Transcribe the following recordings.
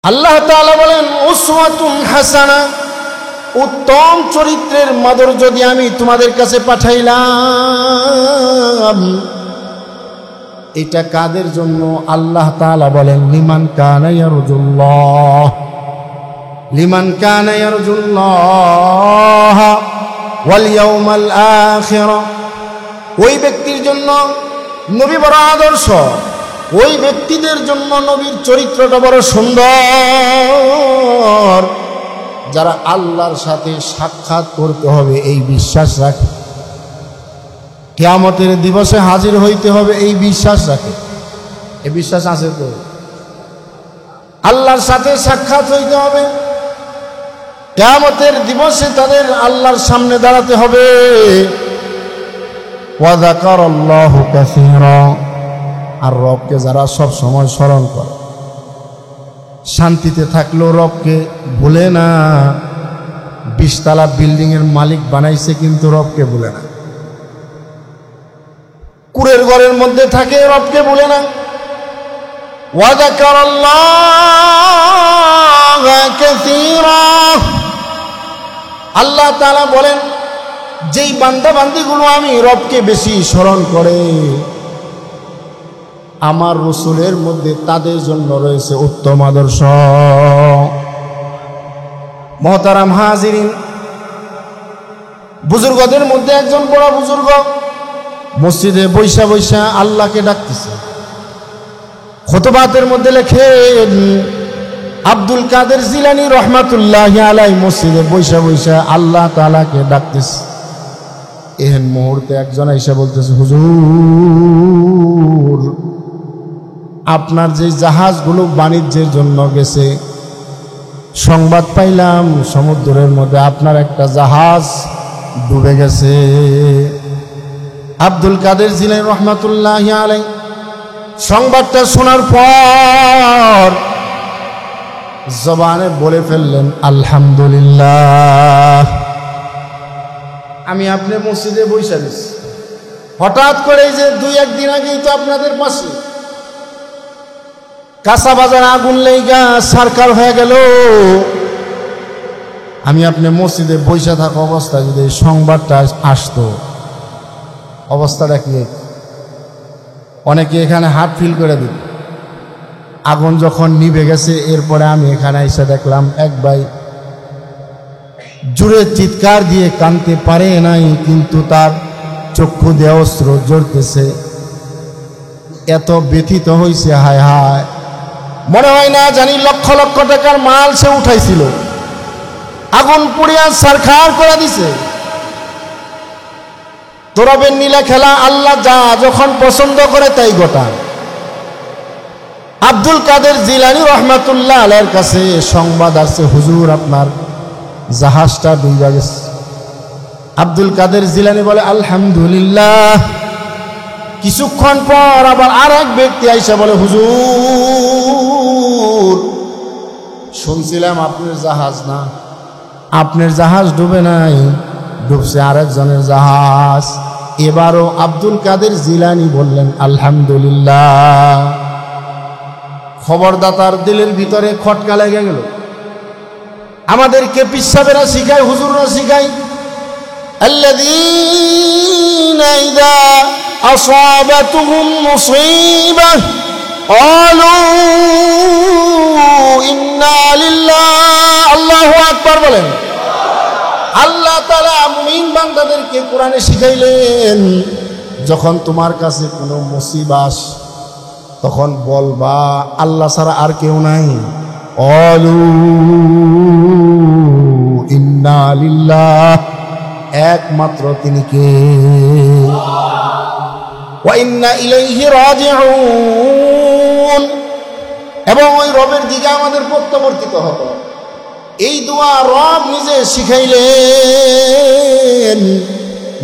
আল্লাহ তাআলা বলেন উসওয়াতুন হাসানা, উত্তম চরিত্রের মাদর যদি আমি তোমাদের কাছে পাঠাইলাম, এটা কাদের জন্য? আল্লাহ তাআলা বলেন লিমান কানা ইয়ারজুল্লাহ, লিমান কানা ইয়ারজুল্লাহ ওয়াল ইয়াউমাল আখির। ওই ব্যক্তির জন্য নবী বড় আদর্শ, ওই ব্যক্তিদের জন্য নবীর চরিত্রটা বড় সুন্দর, যারা আল্লাহর সাথে সাক্ষাৎ করতে হবে এই বিশ্বাস রাখে, কিয়ামতের দিবসে হাজির হইতে হবে এই বিশ্বাস রাখে। এই বিশ্বাস আছে তো? আল্লাহর সাথে সাক্ষাৎ হইতে হবে, কিয়ামতের দিবসে তাদের আল্লাহর সামনে দাঁড়াতে হবে। ওয়া যাকারাল্লাহু কাসীরা, আর রবকে যারা সব সময় স্মরণ করে, শান্তিতে থাকলেও রবকে ভুলে না। 20 তলা বিল্ডিং এর মালিক বানাইছে কিন্তু রবকে ভুলে না। কুড়ের ঘরের মধ্যে থাকে রবকে ভুলে না। ওয়া যাকারাল্লাহা কাসীরা, আল্লাহ তাআলা বলেন যেই বান্দা বান্দিগুলো আমি রবকে বেশি স্মরণ করে, আমার রসুলের মধ্যে তাদের জন্য রয়েছে উত্তম আদর্শ। মহতারাম হাজিরিন, বুজুর্গদের মধ্যে একজন বড় বুজুর্গ মসজিদে বৈশা বৈশা আল্লাহকে ডাকতেছে। খুতবাতের মধ্যে লেখেন আব্দুল কাদের জিলানী রহমাতুল্লাহি আলাইহি মসজিদে বৈশা বৈশা আল্লাহ তাআলাকে ডাকতেছে। এহেন মুহূর্তে একজন এসে বলতেছে, হুজুর আপনার যে জাহাজগুলো বাণিজ্যের জন্য গেছে, সংবাদ পাইলাম সমুদ্রের মধ্যে আপনার একটা জাহাজ ডুবে গেছে। আব্দুল কাদের জিলানী রহমাতুল্লাহি আলাইহি সংবাদটা শোনার পর জবানে বলে ফেললেন আলহামদুলিল্লাহ। আমি আপনি মসজিদে বসে আছি, হঠাৎ করে যে 2-1 দিন আগেই তো আপনাদের পাশে কাঁচা বাজার আগুন লেগা সরকার হয়ে গেল। আমি আপনি মসজিদে বসে থাকা অবস্থায় যদি সংবাদটা আসতো, অবস্থাটা কি? অনেকে এখানে হাত ফিল করে দিত। আগুন যখন নিভে গেছে, এরপরে আমি এখানে এসে দেখলাম এক ভাই জুড়ে চিৎকার দিয়ে কাঁদতে পারে নাই, কিন্তু তার চক্ষু দিয়ে অস্ত্র জ্বলতেছে। এত ব্যথিত হয়েছে, হায় হায়, মনে হয় না জানি লক্ষ লক্ষ টাকার মাল সে উঠাইছিল, আগুন পুড়িয়া ছারখার করে দিছে। তোরবের নীলা খেলা আল্লাহ যা যখন পছন্দ করে তাই গোটা। আব্দুল কাদের জিলানী রহমাতুল্লাহ আলাইহির কাছে সংবাদ আসছে, হুজুর আপনার জাহাজটা ডুবে গেছে। আব্দুল কাদের জিলানী বলে আলহামদুলিল্লাহ। কিছুক্ষণ পর আবার আর এক ব্যক্তি আইসা বলে, হুজুর শুনছিলাম আপনার জাহাজ না, আপনার জাহাজ ডুবে নাই, ডুবছে আরেকজনের জাহাজ। এবারও আব্দুল কাদের জিলানী বললেন আলহামদুলিল্লাহ। খবরদাতার দিলের ভিতরে খটকা লেগে গেল। আমাদেরকে পিসাবেরা শিখায়, হুজুররা শিখায়, আল্লাযীনা ইযা আসাবাতুহুম মুসীবাহ ক্বালু ইন্না লিল্লাহি, আল্লাহু আকবার বলেন। আল্লাহ তাআলা মুমিন বান্দাদেরকে কোরআনে শিখাইলেন, যখন তোমার কাছে কোনো মুসিবত তখন বলবা আল্লাহ ছাড়া আর কেউ নাই। ক্বালু ইন্না লিল্লাহি, একমাত্র তিনি কে, ওয়া ইন্না ইলাইহি রাজিউন, এবং ওই রবের দিকে আমাদের প্রত্যাবর্তিত হবে। এই দোয়া রব নিজে শিখাইলেন।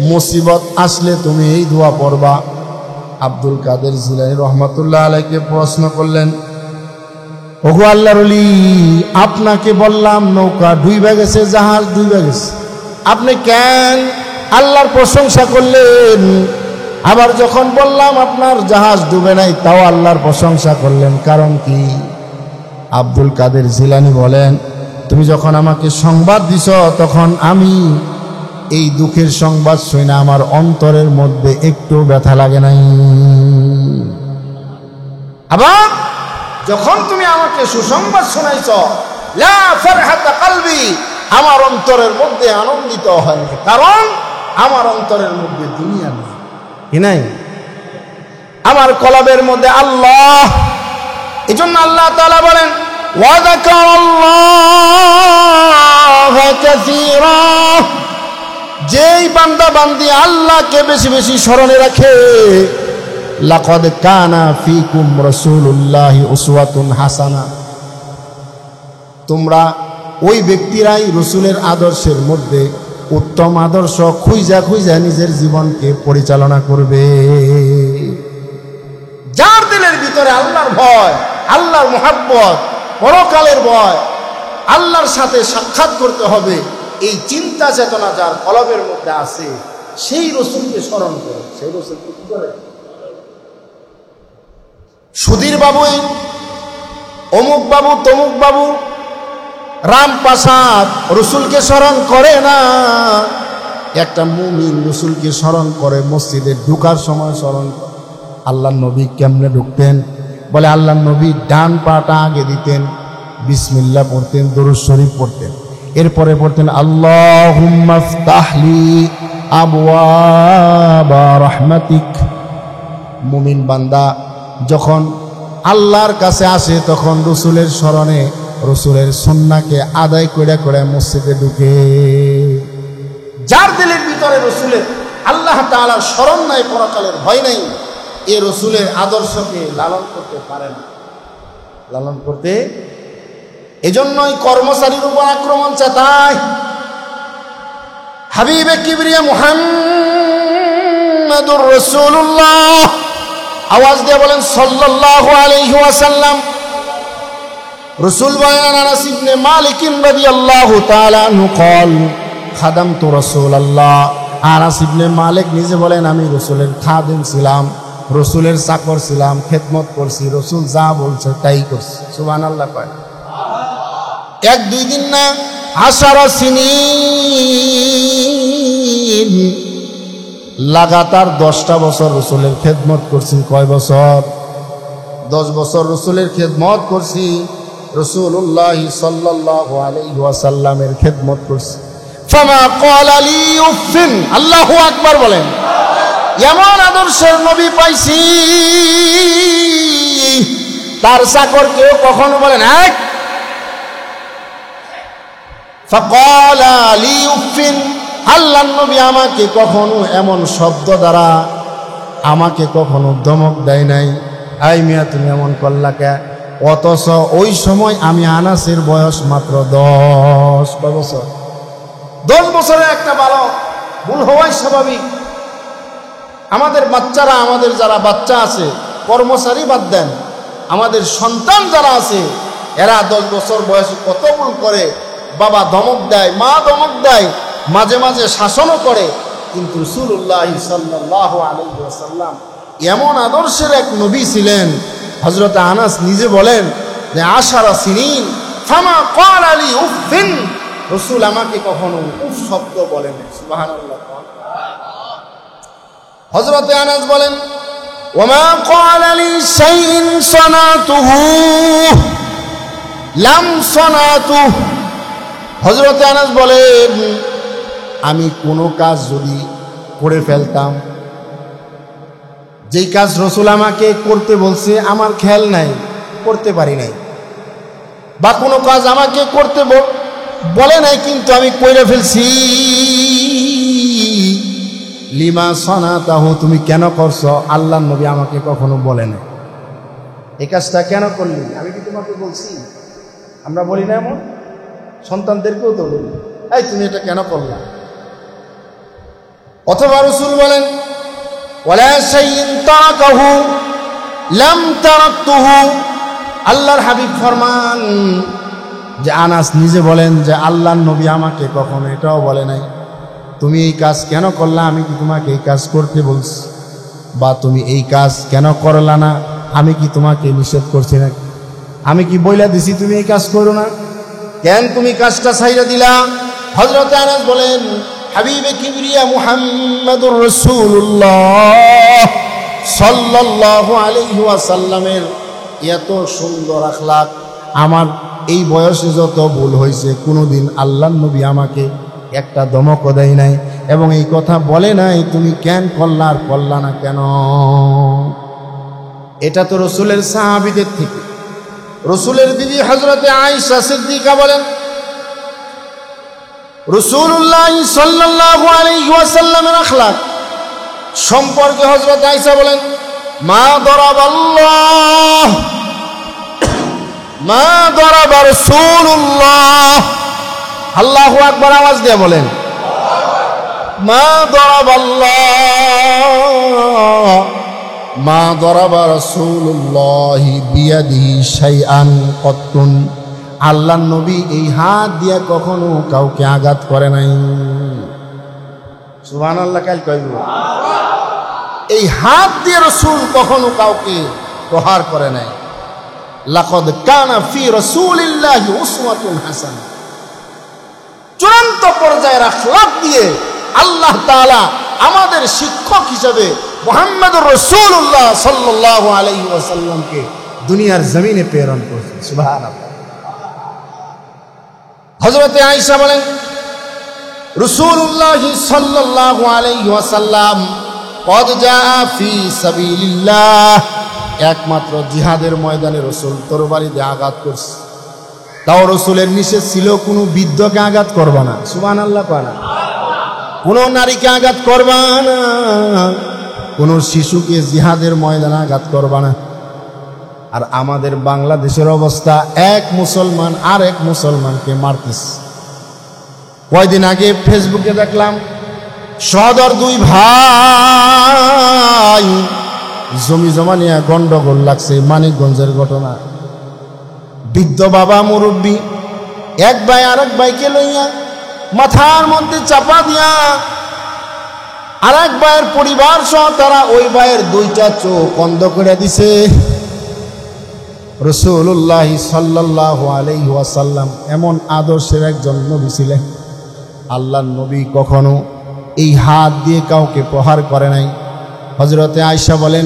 মুসিবত আসলে তুমি এই দোয়া পড়বা। আব্দুল কাদের জিলানী রহমাতুল্লাহ আলাইহিকে প্রশ্ন করলেন, ওগো আল্লাহর ওলি, আপনাকে বললাম নৌকা ডুবে গেছে, জাহাজ ডুবে গেছে, আপনি কেন আল্লাহর প্রশংসা করলেন? আবার যখন বললাম আপনার জাহাজ ডুবে নাই, তাও আল্লাহর প্রশংসা করলেন, কারণ কি? আব্দুল কাদের জিলানী বলেন, তুমি যখন আমাকে সংবাদ দিছ তখন আমি এই দুঃখের সংবাদ শুনে আমার অন্তরের মধ্যে একটু ব্যথা লাগে নাই। আবার যখন তুমি আমাকে সুসংবাদ শোনাইছ, লা ফারহাতা কলবি, আমার অন্তরের মধ্যে আনন্দিত হয়নি, কারণ আমার অন্তরের মধ্যে দুনিয়া নেই, কি নাই, আমার কলবের মধ্যে আল্লাহ। এজন্য আল্লাহ তাআলা বলেন, ওয়া যাকারাল্লাহা কাসীরা, যেই বান্দা বান্দি আল্লাহকে বেশি বেশি স্মরণে রাখে, লাকাদ কানা ফীকুম রাসূলুল্লাহি উসওয়াতুন হাসানা, তোমরা ওই ব্যক্তিরাই রসুলের আদর্শের মধ্যে উত্তম আদর্শ খুঁজা খুঁজা নিজের জীবনকে পরিচালনা করবে। যার দিলের ভিতরে আল্লাহর ভয়, আল্লাহর মুহাব্বত, পরকালের ভয়, আল্লাহর সাথে সাক্ষাৎ করতে হবে, এই চিন্তা চেতনা যার কলবের মধ্যে আছে, সেই রসুলকে স্মরণ করে। সেই রসুলকে কি করে? সুধীর বাবুই, অমুক বাবু, তমুক বাবু, রামপ্রসাদ রসুলকে স্মরণ করে না। একটা মুমিন রসুলকে স্মরণ করে, মসজিদে ঢুকার সময় স্মরণ করে। আল্লাহর নবী কেমনে ঢুকতেন? বলে আল্লাহর নবী ডান পাটা আগে দিতেন, বিসমিল্লাহ পড়তেন, দরুদ শরীফ পড়তেন, এরপরে পড়তেন আল্লাহুম্মা ফতাহলি আবওয়াবা রাহমাতিক। মুমিন বান্দা যখন আল্লাহর কাছে আসে তখন রসুলের স্মরণে, রসুলের সুন্নাহকে আদায় করে করে মসজিদে ঢুকে। যার দিলের ভিতরে রসুলের আল্লাহ তাআলার স্মরণ নাই, পরকালের ভয় নাই, এ রসুলের আদর্শকে লালন করতে পারে না, লালন করতে। এজন্যই কর্মচারীর উপর আক্রমণ চাতায়। হাবিবে কিবরিয়া মুহাম্মাদুর রাসূলুল্লাহ আওয়াজ দিয়ে বলেন সাল্লাল্লাহু আলাইহি ওয়াসাল্লাম। রসুল বলেন, আনাস ইবনে মালিক রাদিয়াল্লাহু তাআলা আনহু قال খাদামতু রাসূলুল্লাহ। আনাস ইবনে মালিক নিজে বলেন, আমি রসুলের খাদেম ছিলাম, রসুলের চাকর ছিলাম, খেদমত করছি, রসুল যা বলছে তাই করছি। সুবহানাল্লাহ কয়। এক দুই দিন না, 10 সিনিন, লাগাতার 10টা বছর রসুলের খেদমত করছি। কয় বছর? 10 বছর রসুলের খেদমত করছি, রাসূলুল্লাহ সাল্লাল্লাহু আলাইহি ওয়াসাল্লামের খেদমত করছি। ফামা ক্বালা লি উফিন, আল্লাহু আকবার বলেন। এমন আদর্শের নবী পাইছি, তার চাকর কেউ কখনো বলেন এক। ফাক্বালা লি উফিন, আল্লাহর নবী আমাকে কখনো এমন শব্দ দ্বারা আমাকে কখনো ধমক দেয় নাই, আই মিয়া তুমি এমন করলা কে? অথচ ওই সময় আমি আনাসের বয়স মাত্র 10 বছর। 10 বছরের একটা বালক, ভুল হওয়াই স্বাভাবিক। আমাদের বাচ্চারা, আমাদের যারা বাচ্চা আছে, কর্মচারী বাদ দেন, আমাদের সন্তান যারা আছে, এরা 10 বছর বয়সে কত ভুল করে। বাবা ধমক দেয়, মা ধমক দেয়, মাঝে মাঝে শাসনও করে। কিন্তু রাসূলুল্লাহ সাল্লাল্লাহু আলাইহি ওয়াসাল্লাম এমন আদর্শের এক নবী ছিলেন। হযরত আনাস নিজে বলেন যে 10 সিনিন ফামা ক্বালা লি উফিন, রাসূল আমাকে কখনো উফ শব্দ বলেন। সুবহানাল্লাহ। হযরত আনাস বলেন, ওয়ামা ক্বালা লি শাইইন সানাতুহু লাম সানাতুহু। হযরত আনাস বলেন, আমি কোনো কাজ যদি করে ফেলতাম, যেই কাজ রসুল আমাকে করতে বলছে আমার খেয়াল নাই, করতে পারি নাই, বা কোনো কাজ আমাকে করতে বলে নাই কিন্তু আমি করে ফেলছি, লিমা সানাতাহু, তুমি কেন করছো? আল্লাহর নবী আমাকে কখনো বলে নাই এই কাজটা কেন করলি, আমি কি তোমাকে বলছি? আমরা বলি না এমন? সন্তানদেরকেও তো বলি, এই তুমি এটা কেন করলা? অথবা রাসূল বলেন, ওয়ালা শাইইন তারাকাহু লাম তারাকতুহু। আল্লাহর হাবিব ফরমান যে আনাস নিজে বলেন যে আল্লাহর নবী আমাকে কখনো এটাও বলে নাই তুমি এই কাজ কেন করলা, আমি কি তোমাকে এই কাজ করতে বলছি, বা তুমি এই কাজ কেন করলা না, আমি কি তোমাকে নিষেধ করছি না? আমি কি বইলা দিছি তুমি এই কাজ করো না? কেন তুমি কাজটা ছাইরা দিলা? হযরত আনাস বলেন, হাবিবে কিবরিয়া মুহাম্মদুর রাসূলুল্লাহ সাল্লাল্লাহু আলাইহি ওয়াসাল্লামের এত সুন্দর আখলাক, আমার এই বয়সে যত ভুল হয়েছে কোনোদিন আল্লাহর নবী আমাকে একটা ধমকও দেয় নাই এবং এই কথা বলে নাই তুমি কেন করলা আর করলা না কেন। এটা তো রসুলের সাহাবীদের থেকে। রসুলের বিবি হযরতে আয়েশা সিদ্দিকা বলেন, রাসূলুল্লাহ সাল্লাল্লাহু আলাইহি ওয়াসাল্লামের আখলাক সম্পর্কে হযরত আয়েশা বলেন, মা দরাবাল্লাহ মা দরাবা রাসূলুল্লাহ, আল্লাহু আকবার আওয়াজ দিয়ে বলেন, মা দরাবাল্লাহ মা দরাবা রাসূলুল্লাহ বিয়াদিহি শাইআন কত্তুন, আল্লাহর নবী এই হাত দিয়ে কখনো কাউকে আঘাত করে নাই। সুবহানাল্লাহ, কাল কইব এই হাত দিয়ে রাসূল কখনো কাউকে প্রহার করে নাই। লাকাদ কানা ফি রাসূলিল্লাহি উসওয়াতুন হাসানাহ, চূড়ান্ত পর্যায়ের আখলাক দিয়ে আল্লাহ তাআলা আমাদের শিক্ষক হিসেবে মুহাম্মদুর রাসূলুল্লাহ সাল্লাল্লাহু আলাইহি ওয়াসাল্লামকে দুনিয়ার জমিনে প্রেরণ করেছেন। সুবহানাল্লাহ। হযরতে আয়েশা বলেন, রাসূলুল্লাহ সাল্লাল্লাহু আলাইহি ওয়াসাল্লাম কদ জাআ ফি সাবিলিল্লাহ, একমাত্র জিহাদের ময়দানে রাসূল তরবারি দিয়ে আঘাত করছে। তাও রাসূলের নিষেধ ছিল কোনো বৃদ্ধকে আঘাত করবা না। সুবহানাল্লাহ। পারা কোনো নারীকে আঘাত করবা না, কোনো শিশুকে জিহাদের ময়দানে আঘাত করবা না। আর আমাদের বাংলাদেশের অবস্থা, এক মুসলমান আর এক মুসলমানকে মারতেছে। কয়দিন আগে ফেসবুকে দেখলাম সহদর দুই ভাই জমি জমা নিয়ে গন্ডগোল লাগছে, মানিকগঞ্জের ঘটনা। বৃদ্ধ বাবা মুরব্বী এক ভাই আর এক ভাইকে লইয়া মাথার মধ্যে চাপা দিয়া আর এক ভাইয়ের পরিবার সহ তারা ওই ভাইয়ের দুইটা চোখ বন্ধ করে দিছে। রাসূলুল্লাহ সাল্লাল্লাহু আলাইহি ওয়াসাল্লাম এমন আদর্শের একজন নবী ছিলেন। আল্লাহর নবী কখনো এই হাত দিয়ে কাউকে প্রহার করে নাই। হযরতে আয়েশা বলেন,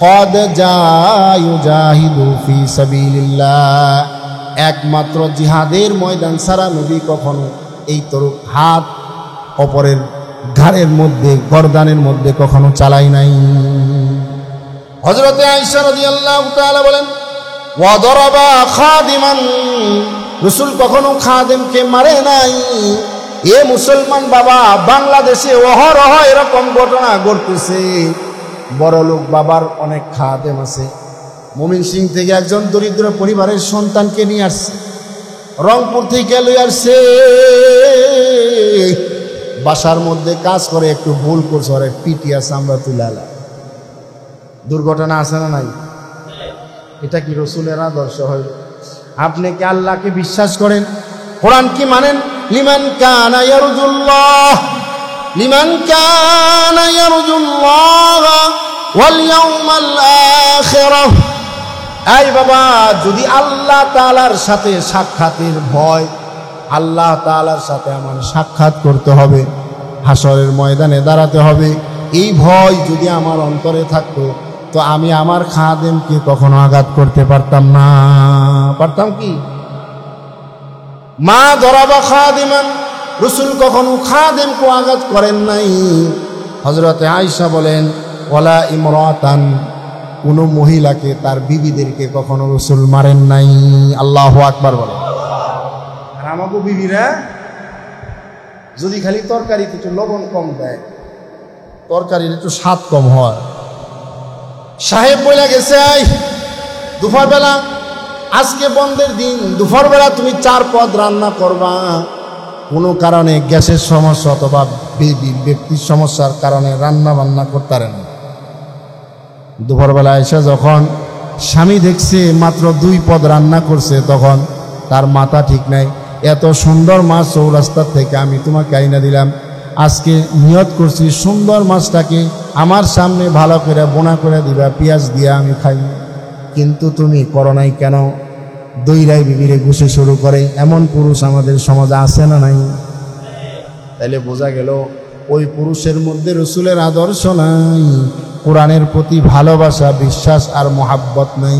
কদ জায়ুজাহিদু ফি সাবিলিল্লাহ, একমাত্র জিহাদের ময়দান ছাড়া নবী কখনো এই তরুক হাত অপরের ঘাড়ের মধ্যে গর্দানের মধ্যে কখনো চালাই নাই। হযরতে আয়েশা রাদিয়াল্লাহু তাআলা বলেন, ওয়া দারাবা খাদিমান, রাসূল কখনো খাদেমকে মারে নাই। এ মুসলমান বাবা, বাংলাদেশে অহরহ এরকম ঘটনা ঘটতেছে। বড় লোক বাবার অনেক খাদেম আছে। মুমিন সিং থেকে একজন দরিদ্র পরিবারের সন্তানকে নিয়ে আসছে, রংপুর থেকে লই আসছে। বাসার মধ্যে কাজ করে একটু ভুল করছে, ওরে পিটিয়া চামড়া তুলালা। দুর্ঘটনা আছে না নাই? এটা কি রাসূলের আদর্শ হইল? আপনি কি আল্লাহকে বিশ্বাস করেন? কোরআন কি মানেন? লিমান কানা ইয়ারজুল্লাহ ওয়াল ইয়াউমাল আখিরাহ। এই বাবা, যদি আল্লাহ তাআলার সাথে সাক্ষাতের ভয়, আল্লাহ তাআলার সাথে আমার সাক্ষাৎ করতে হবে, হাসরের ময়দানে দাঁড়াতে হবে, এই ভয় যদি আমার অন্তরে থাকতো তো আমি আমার খাদেমকে কখনো আঘাত করতে পারতাম না। পারতাম কি? মা দরাবা খাদিমান, রাসূল কখনো খাদেমকে আঘাত করেন নাই। হযরতে আয়েশা বলেন, ওয়ালা ইমরাতান, কোনো মহিলাকে তার বিবিদেরকে কখনো রাসূল মারেন নাই। আল্লাহু আকবার বলেন। আর আমাকে বিবিরা যদি খালি তরকারিতে একটু লবণ কম দেয়, তরকারির একটু স্বাদ কম হয়, সাহেব বলে গেছে এই দুপুরবেলা আজকে বন্ধের দিন, দুপুরবেলা তুমি 4 পদ রান্না করবা, কোনো কারণে গ্যাসের সমস্যা অথবা ব্যক্তির সমস্যার কারণে রান্না বান্না করতে পারে না। দুপুরবেলা এসে যখন স্বামী দেখছে মাত্র 2 পদ রান্না করছে, তখন তার মাথা ঠিক নাই। এত সুন্দর মাছ চৌরাস্তা থেকে আমি তোমাকে আইনা দিলাম, আজকে নিয়ত করছি সুন্দর মাছটাকে আমার সামনে ভালো করে বোনা করে দিবা, পেঁয়াজ দিয়ে আমি খাই, কিন্তু তুমি করো নাই কেন? দইরাই বিবিরে ঘুষে শুরু করে, এমন পুরুষ আমাদের সমাজে আছে না নাই? তাইলে বোঝা গেল ওই পুরুষের মধ্যে রসুলের আদর্শ নাই, কোরআনের প্রতি ভালোবাসা, বিশ্বাস আর মোহাব্বত নাই।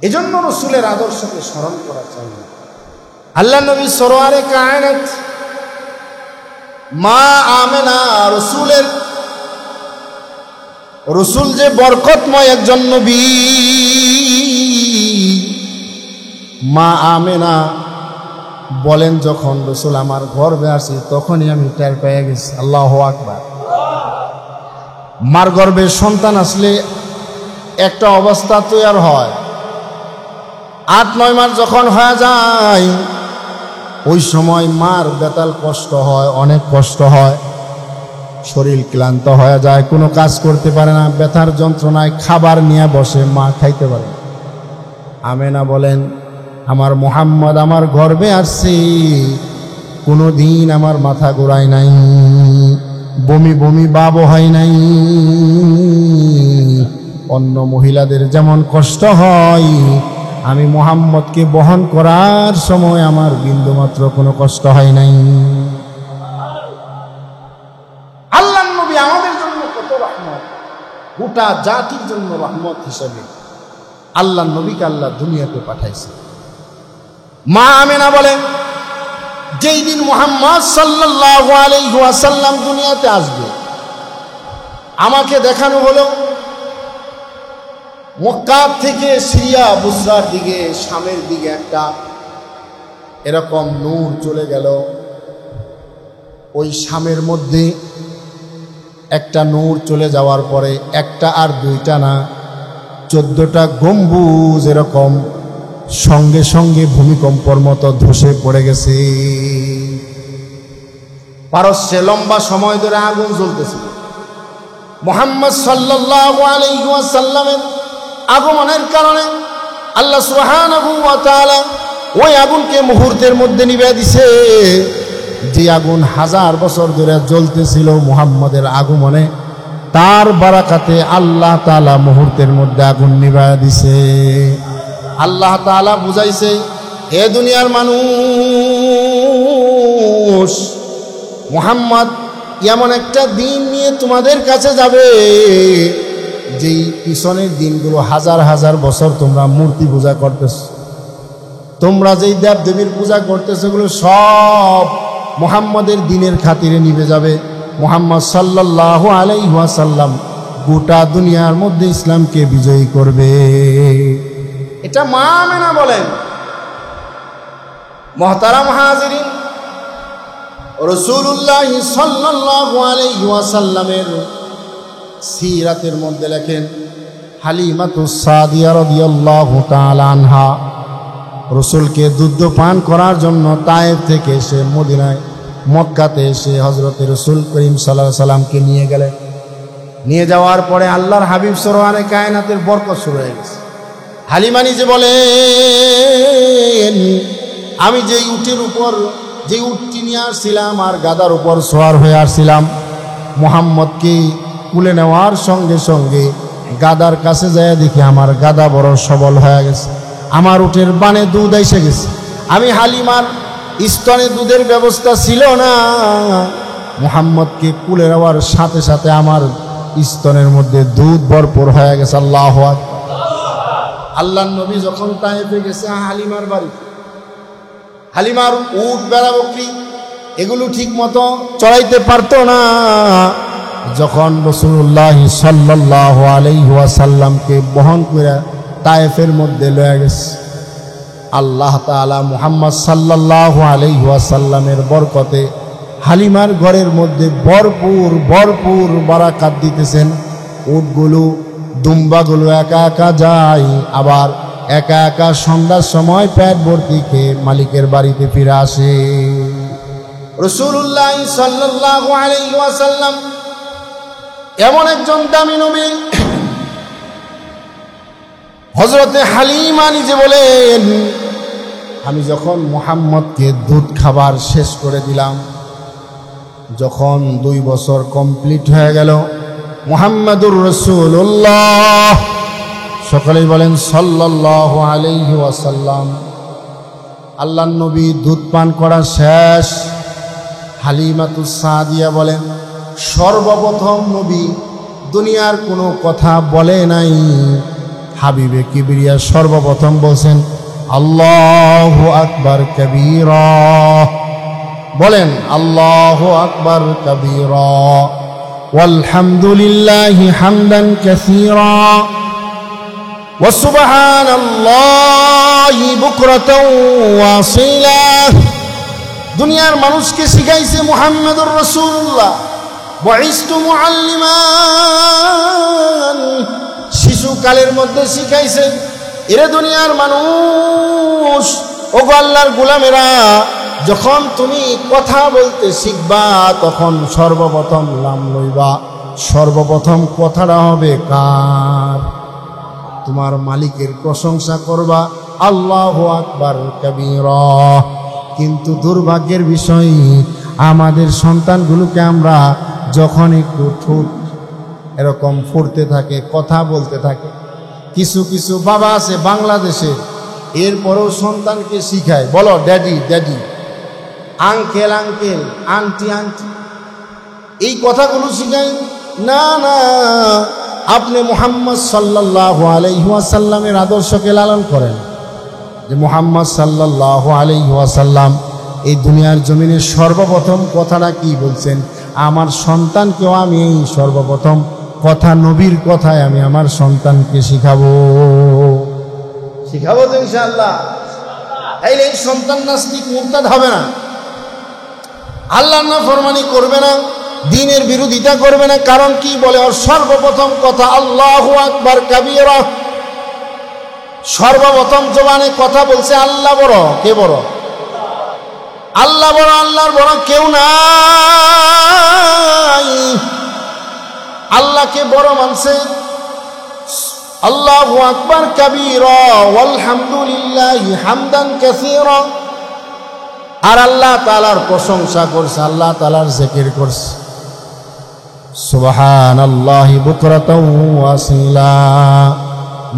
এজন্য রসুলের আদর্শকে স্মরণ করা চাই। আল্লাহ নবী সরওয়ারে কায়নাত মা আমেনা, রসুল যে বরকতময় একজন নবী, মা আমেনা বলেন, যখন রসুল আমার গর্ভে আসে তখনই আমি টের পেয়ে গেছি। আল্লাহু আকবার। মার গর্ভে সন্তান আসলে একটা অবস্থা তৈরি হয়, 8-9 মাস যখন হয়ে যায় ওই সময় মার বেতাল কষ্ট হয়, অনেক কষ্ট হয়, শরীর ক্লান্ত হয়ে যায়, কোনো কাজ করতে পারে না, ব্যথার যন্ত্রণায় খাবার নিয়ে বসে, মা খাইতে পারে না। আমেনা বলেন, আমার মুহাম্মদ আমার গর্ভে আসছে, কোনো দিন আমার মাথা ঘোরায় নাই, বমি বমি ভাব হয় নাই। অন্য মহিলাদের যেমন কষ্ট হয়, আমি মুহাম্মদকে বহন করার সময় আমার বিন্দুমাত্র কোনো কষ্ট হয় নাই। আল্লাহ নবী আমাদের জন্য কত রহমত, গোটা জাতির জন্য রহমত হিসেবে আল্লাহ নবীকে আল্লাহ দুনিয়াতে পাঠাইছে। মা আমেনা বলেন, যেই দিন মুহাম্মদ সাল্লাল্লাহু আলাইহি ওয়াসাল্লাম দুনিয়াতে আসবে, আমাকে দেখানো হলো মক্কা থেকে সিরিয়া বুসরার দিকে, শামের দিকে একটা এরকম নূর চলে গেল। ওই শামের মধ্যে একটা নূর চলে যাওয়ার পরে একটা আর দুইটা না, 14টা গম্বুজ এরকম সঙ্গে সঙ্গে ভূমিকম্পর মতো ধসে পড়ে গেছে। পারস্যে লম্বা সময় ধরে আগুন জ্বলতেছিল। মুহাম্মদ সাল্লাল্লাহু আলাইহি ওয়াসাল্লামের আগমনের কারণে আল্লাহ সুবহানাহু ওয়া তাআলা ওই আগুনকে মুহূর্তের মধ্যে নিভিয়ে দিছে। যে আগুন 1000 বছর ধরে জ্বলতেছিল, মুহাম্মদের আগমনে তার বারাকাতে আল্লাহ তাআলা মুহূর্তের মধ্যে আগুন নিভিয়ে দিছে। আল্লাহ তাআলা বুঝাইছে, হে দুনিয়ার মানুষ, মুহাম্মদ এমন একটা দিন নিয়ে তোমাদের কাছে যাবে, যেই পিছনের দিনগুলো 1000 বছর তোমরা মূর্তি পূজা করতেছ, তোমরা যেই দেব দেবীর পূজা করতেছ, এগুলো সব মুহাম্মদের দিনের খাতিরে নিভে যাবে। মুহাম্মদ সাল্লাল্লাহু আলাইহি ওয়াসাল্লাম গোটা দুনিয়ার মধ্যে ইসলামকে বিজয়ী করবে। এটা মা আমেনা বলেন। মুহতারাম হাজিরিন, রাসূলুল্লাহ সাল্লাল্লাহু আলাইহি ওয়াসাল্লামের সিরাতের মধ্যে লেখেন, হালিমাতুস সাদিয়া রাদিয়াল্লাহু তাআলা আনহা রাসূলকে দুধ পান করার জন্য তায়েফ থেকে এসে মদিনায় মক্কাতে এসে হযরত রাসূল করিম সাল্লাল্লাহু আলাইহি সাল্লামকে নিয়ে গেলেন। নিয়ে যাওয়ার পরে আল্লাহর হাবিব সরওয়ারে কায়নাতের বরকত শুরু হয়ে গেছে। হালিমা নিজে বলেন, আমি যেই উটের উপর, যে উটটি নিয়ে আসছিলাম আর গাদার উপর সওয়ার হয়ে আসছিলাম, মুহাম্মদকে কুলে নেওয়ার সঙ্গে সঙ্গে গাদার কাছে যায় দেখি আমার গাদা বড় সবল হয়ে গেছে, আমার উটের বানে দুধ এসে গেছে। আমি হালিমার স্তনে দুধের ব্যবস্থা ছিল না, মুহাম্মদকে কুলে নেওয়ার সাথে সাথে আমার স্তনের মধ্যে দুধ ভরপুর হয়ে গেছে। আল্লাহু আকবার। আল্লাহ নবী যখন তায়েফে গেছে হালিমার বাড়িতে, হালিমার উট বেড়া বকরি এগুলো ঠিক মতো চড়াইতে পারতো না। যখন রাসূলুল্লাহ সাল্লাল্লাহু আলাইহি ওয়াসাল্লামকে বহন করে তায়েফের মধ্যে লয়ে গেছে, আল্লাহ তাআলা মুহাম্মদ সাল্লাল্লাহু আলাইহি ওয়াসাল্লামের বরকতে হালিমার ঘরের মধ্যে ভরপুর ভরপুর বারাকাত দিতেছেন। উটগুলো, দুম্বাগুলো একা একা যায়, আবার একা একা সন্ধ্যার সময় পেট ভর্তি খেয়ে মালিকের বাড়িতে ফিরে আসে। রাসূলুল্লাহ সাল্লাল্লাহু আলাইহি ওয়াসাল্লাম এমন একজন দামি নবী। হযরতে হালিমা নিজে বলেন, আমি যখন মুহাম্মদকে দুধ খাবার শেষ করে দিলাম, যখন 2 বছর কমপ্লিট হয়ে গেল, মুহাম্মাদুর রাসূলুল্লাহ সকলেই বলেন সাল্লাল্লাহু আলাইহি ওয়াসাল্লাম। আল্লাহর নবী দুধ পান করা শেষ। হালিমাতুস সাদিয়া বলেন, সর্বপ্রথম নবী দুনিয়ার কোনো কথা বলে নাই। হাবিবে কিবরিয়া সর্বপ্রথম বলছেন আল্লাহু আকবার কবীরা। বলেন আল্লাহু আকবার কবীরা ওয়ালহামদুলিল্লাহি হামদান কাসীরা ওয়া সুবহানাল্লাহি বুকরাতাও ওয়া আসীলা। দুনিয়ার মানুষকে শিখাইছে মুহাম্মদুর রাসূলুল্লাহ বুইস্তু মুআল্লিমান। শিশুকালের মধ্যে শিখাইছে, এরে দুনিয়ার মানুষ, ওগো আল্লাহর গোলামেরা, যখন তুমি কথা বলতে শিখবা তখন সর্বপ্রথম নাম লইবা। সর্বপ্রথম কথাটা হবে কার? তোমার মালিকের প্রশংসা করবা, আল্লাহু আকবার কবীরা। কিন্তু দুর্ভাগ্যের বিষয়, আমাদের সন্তানগুলোকে আমরা যখন একটু ঠোঁট এরকম ফুটতে থাকে, কথা বলতে থাকে, কিছু কিছু বাবা আছে বাংলাদেশে, এরপরেও সন্তানকে শিখায়, বলো daddy daddy, uncle uncle, aunty aunty, এই কথাগুলো শিখায় না। না, আপনি মুহাম্মদ সাল্লাল্লাহু আলাইহি ওয়াসাল্লামের আদর্শকে লালন করেন, যে মুহাম্মদ সাল্লাল্লাহু আলাইহি ওয়াসাল্লাম এই দুনিয়ার জমিনে সর্বপ্রথম কথাটা কি বলছেন? আমার সন্তানকেও আমি এই সর্বপ্রথম কথা, নবীর কথায় আমি আমার সন্তানকে শিখাবো তো ইনশাআল্লাহ। এই সন্তান নাস্তিক মুরতাদ হবে না, আল্লাহর নাফরমানি করবে না, দ্বীনের বিরোধিতা করবে না। কারণ কি বলে? ওর সর্বপ্রথম কথা আল্লাহু আকবার কাবীরা। সর্বপ্রথম জবানে কথা বলছে আল্লাহ বড়। কে বড়? আল্লাহ বড়, আল্লাহর বড় কেউ নাই। আল্লাহকে বড় মানছে। আল্লাহু আকবার কাবীরা ওয়ালহামদুলিল্লাহি হামদান কাসীরা। আর আল্লাহ তাআলার প্রশংসা করছে, আল্লাহ তাআলার জিকির করছে, সুবহানাল্লাহি বুকরাতাও ওয়া আসীলা।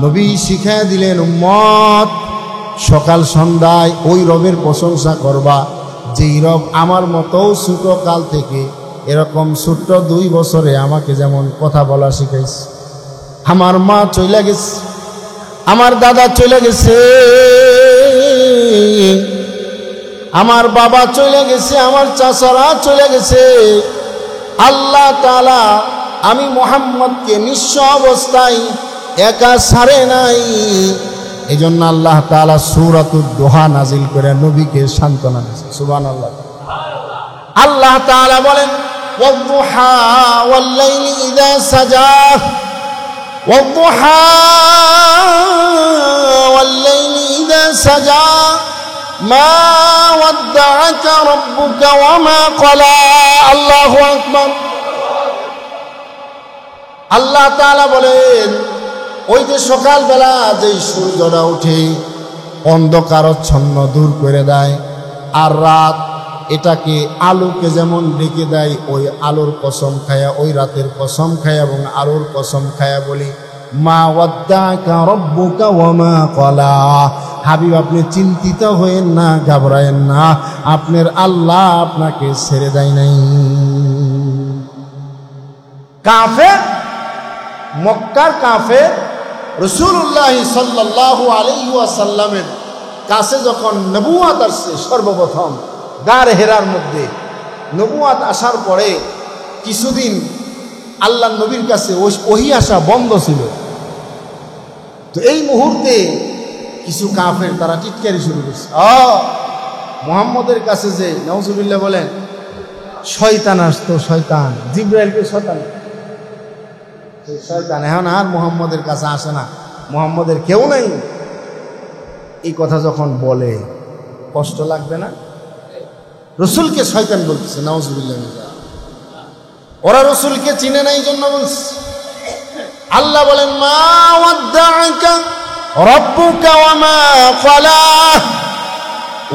নবী শিখায় দিলেন, উম্মত সকাল সন্ধ্যায় ওই রবের প্রশংসা করবা যেই রব আমার মতো ছোট কাল থেকে এরকম ছোট্ট 2 বছরে আমাকে যেমন কথা বলা শিখাইছে। আমার মা চলে গেছে, আমার দাদা চলে গেছে, আমার বাবা চলে গেছে, আমার চাচারা চলে গেছে। আল্লাহ তাআলা আমি মুহাম্মদকে নিঃস্ব অবস্থায় একা ছাড়ে নাই। এই জন্য আল্লাহ তাআলা সূরাতুদ দোহা নাজিল করে নবীকে সান্ত্বনা দিয়েছে। সুবহানাল্লাহ। আল্লাহ তাআলা বলেন, ওয়াদ-দুহা ওয়াল-লাইলি ইযা সাজা, ওয়াদ-দুহা ওয়াল-লাইলি ইযা সাজা, মা ওয়াদ্দাআকা রাব্বুকা ওয়া মা ক্বালা। আল্লাহু আকবার। আল্লাহ তাআলা বলেন, ওই যে সকালবেলা যেই সূর্যটা উঠে অন্ধকারচ্ছন্ন দূর করে দেয়, আর রাত এটাকে আলোকে যেমন ডেকে দেয়, ওই আলোর কসম খায়া, ওই রাতের কসম খায়া এবং আলোর কসম খায়া বলি, মা ওয়াদ্দাআকা রাব্বুকা ওয়া মা ক্বালা। হাবিব, আপনি চিন্তিত হয়েন না, ঘাবড়ায়েন না, আপনার আল্লাহ আপনাকে ছেড়ে দেয় নাই। কাফের, মক্কার কাফের রাসূলুল্লাহ সাল্লাল্লাহু আলাইহি ওয়াসাল্লামের কাছে যখন নবুয়ত আসছে, সর্বপ্রথম গারে হেরার মধ্যে নবুয়ত আসার পরে কিছুদিন আল্লাহ নবীর কাছে ওহী আসা বন্ধ ছিল। তো এই মুহূর্তে কিছু কাফের তারা টিটকারি শুরু করছে, মুহাম্মদের কাছে যে নাউজুবিল্লাহ বলেন শয়তান আসতো, শয়তান জিবরাইলকে শয়তান, শয়তান এখন আর মুহাম্মদের কাছে আসে না, মুহাম্মদের কেউ নাই। এই কথা যখন বলে কষ্ট লাগবে না? রসুলকে শয়তান বলতেছে, নাউজুবিল্লাহ। ওরা রসুলকে চিনে না, এই জন্য বলছে। আল্লাহ বলেন, মা ওয়াদ্দাআকা রাব্বুকা ওয়া মা ক্বালা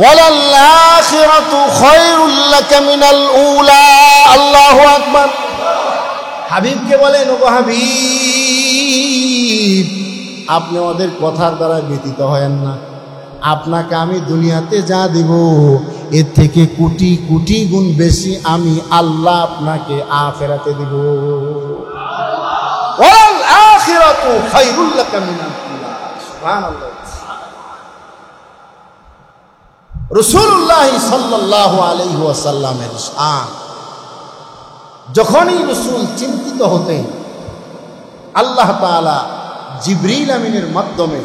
ওয়ালাল আখিরাতু খায়রুল লাকা মিনাল উলা। আল্লাহু আকবার। হাবিবকে বলেন, ওগো হাবিব, আপনি ওদের কথার দ্বারা ব্যতীত হয়েন না। আপনাকে আমি দুনিয়াতে যা দিব এর থেকে কোটি কোটি গুণ বেশি আমি আল্লাহ আপনাকে আখিরাতে দিব। ওয়াল আখিরাতু খায়রুল লাকা মিনাল উলা। সুবহানাল্লাহ। রাসূলুল্লাহ সাল্লাল্লাহু আলাইহি ওয়াসাল্লামের শান, যখনই রাসূল চিন্তিত হতেন আল্লাহ তাআলা জিবরিল আমিনের মাধ্যমে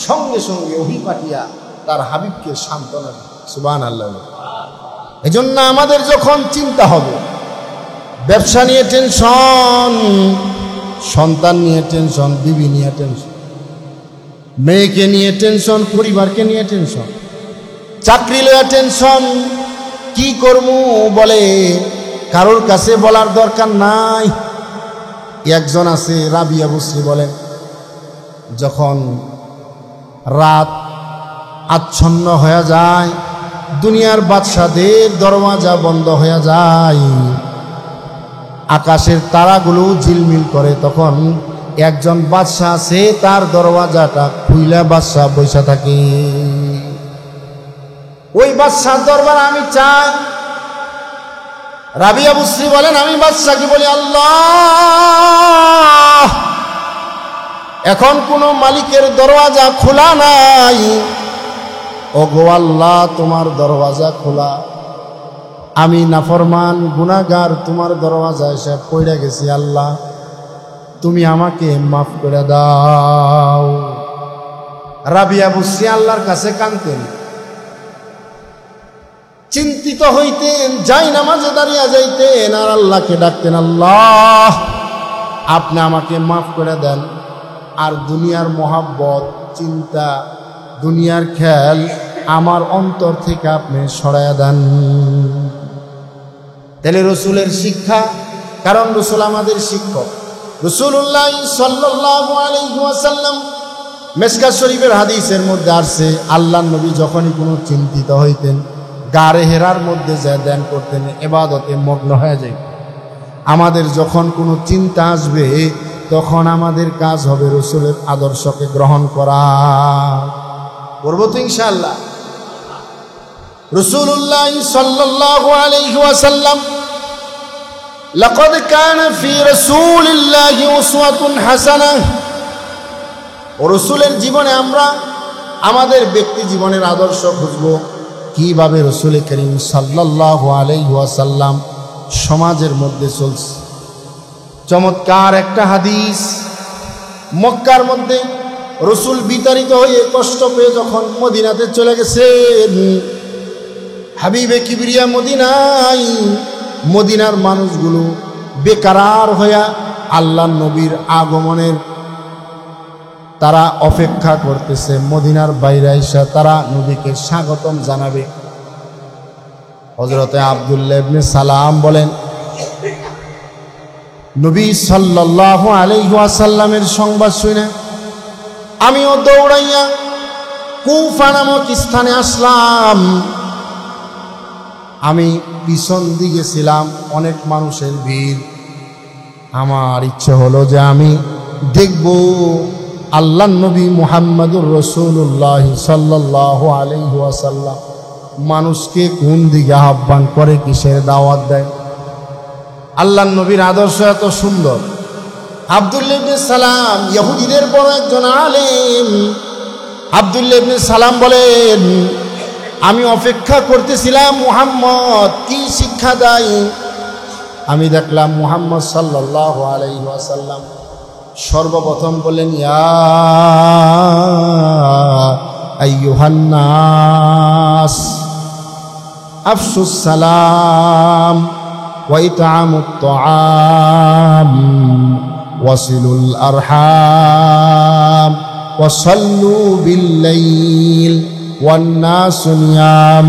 সঙ্গে সঙ্গে ওহী পাঠিয়ে তার হাবিবকে সান্ত্বনা দেন। সুবহানাল্লাহ। এজন্য আমাদের যখন চিন্তা হবে, ব্যবসা নিয়ে টেনশন, সন্তান নিয়ে টেনশন, বিবি নিয়ে টেনশন, মেয়েকে নিয়ে টেনশন, পরিবারকে নিয়ে টেনশন, চাকরি লইয়া টেনশন, কি করবো বলে কারোর কাছে বলার দরকার নাই। একজন আছে রাবিয়া বসরি বলেন, যখন রাত আচ্ছন্ন হয়ে যায়, দুনিয়ার বাদশাদের দরওয়াজা বন্ধ হয়ে যায়, আকাশের তারাগুলো ঝিলমিল করে, তখন একজন বাদশা আছে তার দরওয়াজাটা খুইলা বাদশা বসে থাকে। ওই বাদশার দরবার আমি চাই। রাবিয়া বসরি বলেন, আমি বাদশাকে বলি, আল্লাহ, এখন কোন মালিকের দরওয়াজা খোলা নাই, ওগো আল্লাহ তোমার দরওয়াজা খোলা, আমি নাফরমান গুনাহগার তোমার দরওয়াজা এসে পড়ে গেছি, আল্লাহ তুমি আমাকে মাফ করে দাও। রাবিয়া বসরি আল্লাহর কাছে কাঁদতেন, চিন্তিত হইতেন, যাই নামাজে দাঁড়িয়ে যাইতেন আর আল্লাহকে ডাকতেন, আল্লাহ আপনি আমাকে মাফ করে দেন, আর দুনিয়ার মহাব্বত, চিন্তা, দুনিয়ার খেয়াল আমার অন্তর থেকে আপনি সরাইয়া দেন। তাহলে রসুলের শিক্ষা, কারণ রসুল আমাদের শিক্ষক। রাসূলুল্লাহ সাল্লাল্লাহু আলাইহি ওয়াসাল্লাম, মিশকাত শরীফের হাদিসের মধ্যে আসছে, আল্লাহর নবী যখনই কোনো চিন্তিত হইতেন গারে হেরার মধ্যে যা ধ্যান করতেন, ইবাদতে মগ্ন হয়ে যায়। আমাদের যখন কোনো চিন্তা আসবে তখন আমাদের কাজ হবে রসুলের আদর্শকে গ্রহণ করা। করবো তো ইনশাআল্লাহ। রাসূলুল্লাহ সাল্লাল্লাহু আলাইহি ওয়াসাল্লাম, লাকাদ কানা ফি রাসূলিল্লাহি উসওয়াতুন হাসানাহ। ও রসুলের জীবনে আমরা আমাদের ব্যক্তি জীবনের আদর্শ খুঁজবো, কিভাবে রাসূল করিম সাল্লাল্লাহু আলাইহি ওয়াসাল্লাম সমাজের মধ্যে চলছে। চমৎকার একটা হাদিস, মক্কার মধ্যে রসুল বিতাড়িত হয়ে কষ্ট পেয়ে যখন মদিনাতে চলে গেছেন, হাবিবে কিবরিয়া মদিনায়, মদিনার মানুষগুলো বেকারার হইয়া আল্লাহ নবীর আগমনের তারা অপেক্ষা করতেছে। মদিনার বাইরে এসে তারা নবীকে স্বাগতম জানাবে। হযরতে আব্দুল্লাহ ইবনে সালাম বলেন, নবী সাল্লাল্লাহু আলাইহি ওয়াসাল্লামের সংবাদ শুনে আমিও দৌড়াইয়া কুফা নামক স্থানে আসলাম। আমি পিছন দিকে ছিলাম, অনেক মানুষের ভিড়। আমার ইচ্ছে হলো যে আমি দেখব আল্লাহর নবী মুহাম্মদুর রাসূলুল্লাহ সাল্লাল্লাহু আলাইহি ওয়াসাল্লাম মানুষকে কোন দিকে আহ্বান করে, কিসের দাওয়াত দেয়। আল্লাহর নবীর আদর্শ এত সুন্দর। আব্দুল্লাহ ইবনে সালাম ইহুদিদের বড় একজন আলেম। আব্দুল্লাহ ইবনে সালাম বলেন, আমি অপেক্ষা করতেছিলাম মুহাম্মদ কি শিক্ষা দেয়। আমি দেখলাম মুহাম্মদ সাল্লাল্লাহু আলাইহি ওয়াসাল্লাম সর্বপ্রথম বলেন, ইয়া আইয়ুহান নাস আফশুস সালাম ওয়া ইতআমুত তাআম ওয়াসিলুল আরহাম ওয়াসাল্লু বিল-লাইল ওয়ান নাসু নিয়াম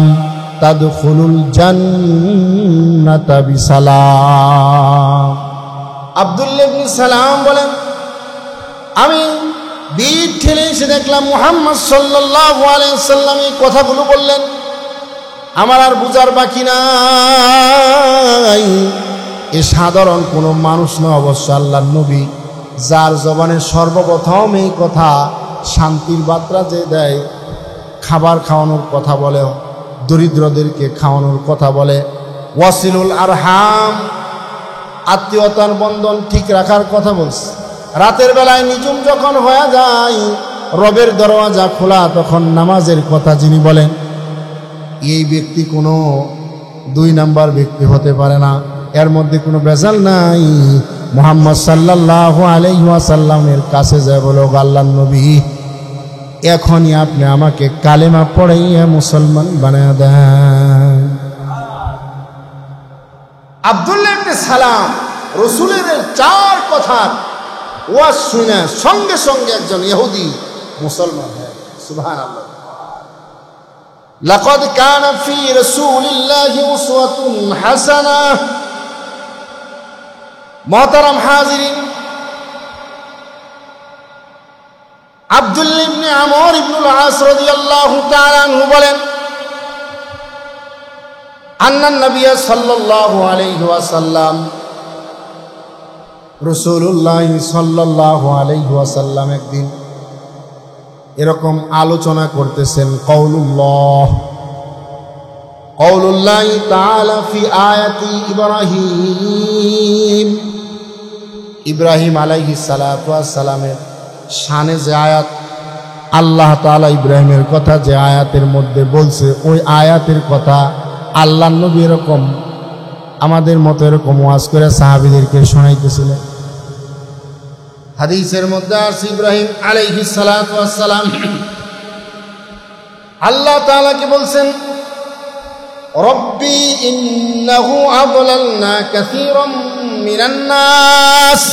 তাদখুলুল জান্নাতা বিসালাম। আব্দুল্লাহ ইবনে সালাম বলেন, আমি বিট ঠেলে এসে দেখলাম মুহাম্মদ সাল্লাল্লাহু আলাইহি ওয়াসাল্লাম এই কথাগুলো বললেন। আমার আর বুঝার বাকি নাই, এ সাধারণ কোনো মানুষ না, অবশ্য আল্লাহর নবী যার জবানে সর্বপ্রথম এই কথা শান্তির বার্তা যে দেয়, খাবার খাওয়ানোর কথা বলে, দরিদ্রদেরকে খাওয়ানোর কথা বলে, ওয়াসিলুল আরহাম আত্মীয়তার বন্ধন ঠিক রাখার কথা বলছে। রাতের বেলায় নিঝুম যখন হয়ে যায়, রবের দরওয়াজা খোলা, তখন নামাজের কথা যিনি বলেন, এই ব্যক্তি কোনো 2 নাম্বার ব্যক্তি হতে পারে না। এর মধ্যে কোনো ভেজাল নাই। মুহাম্মদ সাল্লাল্লাহু আলাইহি ওয়াসাল্লামের কাছে যায় বলো, আল্লাহর নবী এখনই আপনি আমাকে কালেমা পড়াইয়া মুসলমান বানায় দেন। আব্দুল্লাহ ইবনে সালাম রাসূলের 4 কথা ওয়াজ শুনে সঙ্গে সঙ্গে একজন ইহুদি মুসলমান হয়। সুবহানাল্লাহ। লাকাদ কানা ফি রাসূলিল্লাহি উসওয়াতুন হাসানাহ। মুহতারাম হাজিরিন, আব্দুল্লাহ ইবনে আমর ইবনুল আস রাদিয়াল্লাহু তাআলা আনহু বলেন, আন্নান নবী সাল্লাল্লাহু আলাইহি ওয়াসাল্লাম, রাসূলুল্লাহ সাল্লাল্লাহু আলাইহি ওয়াসাল্লাম একদিন এরকম আলোচনা করতেছেন, কাউলুল্লাহ তাআলা ফি আয়াতি ইব্রাহিম। ইব্রাহিম আলাইহিস সালাতু ওয়াস সালামের শানে যে আয়াত, আল্লাহ তাআলা ইব্রাহিমের কথা যে আয়াতের মধ্যে বলছে, ওই আয়াতের কথা আল্লাহর নবী এরকম আমাদের মতো এরকম ওয়াজ করে সাহাবীদেরকে শোনাইতেছিলেন। হাদিসের মধ্যে আছে ইব্রাহিম আলাইহিস সালাতু ওয়াস সালাম আল্লাহ তাআলাকে বলছেন, রব্বি ইন্নাহু আযলালনা কাসীরাম মিনান নাস,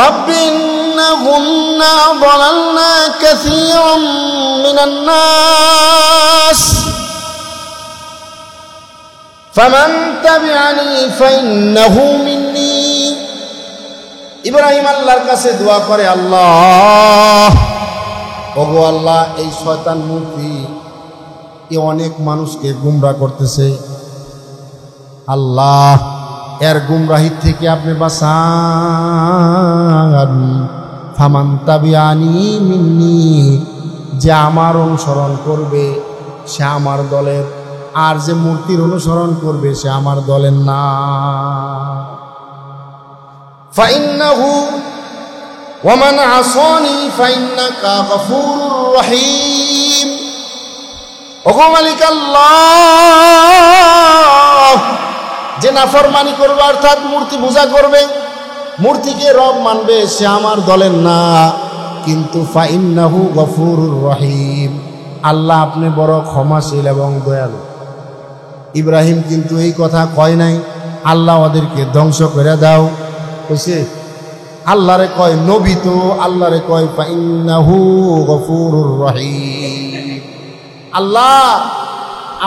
রব্বি ইন্নাহুন্না আযলালনা কাসীরাম মিনান নাস ফামান তাবিআনি ফাইন্নাহু মিন্নি। ইব্রাহিম আল্লাহর কাছে দোয়া করে, আল্লাহ, ওগো আল্লাহ, এই শয়তান মূর্তি এ অনেক মানুষকে গুমরাহ করতেছে, আল্লাহ এর গুমরাহির থেকে আপনি বাঁচান। ফামান তাবিআনি মিন্নি, যে আমার অনুসরণ করবে সে আমার দলের, আর যে মূর্তির অনুসরণ করবে সে আমার দলের না। ফাইন্নাহু ওয়া মান আসানি ফাইন্নাকা গফুরুর রহিম। ওগো মালিক আল্লাহ, যে নাফরমানি করবে অর্থাৎ মূর্তি পূজা করবে, মূর্তিকে রব মানবে, সে আমার দলের না। কিন্তু ফাইন্নাহু গফুরুর রহিম, আল্লাহ আপনি বড় ক্ষমাশীল এবং দয়ালু। ইব্রাহিম কিন্তু এই কথা কয় নাই আল্লাহ ওদেরকে ধ্বংস করে দাও, কইছে আল্লাহরে কয়, নবী তো আল্লাহরে কয় ফাইন্নাহু গফুরুর রহিম, আল্লাহ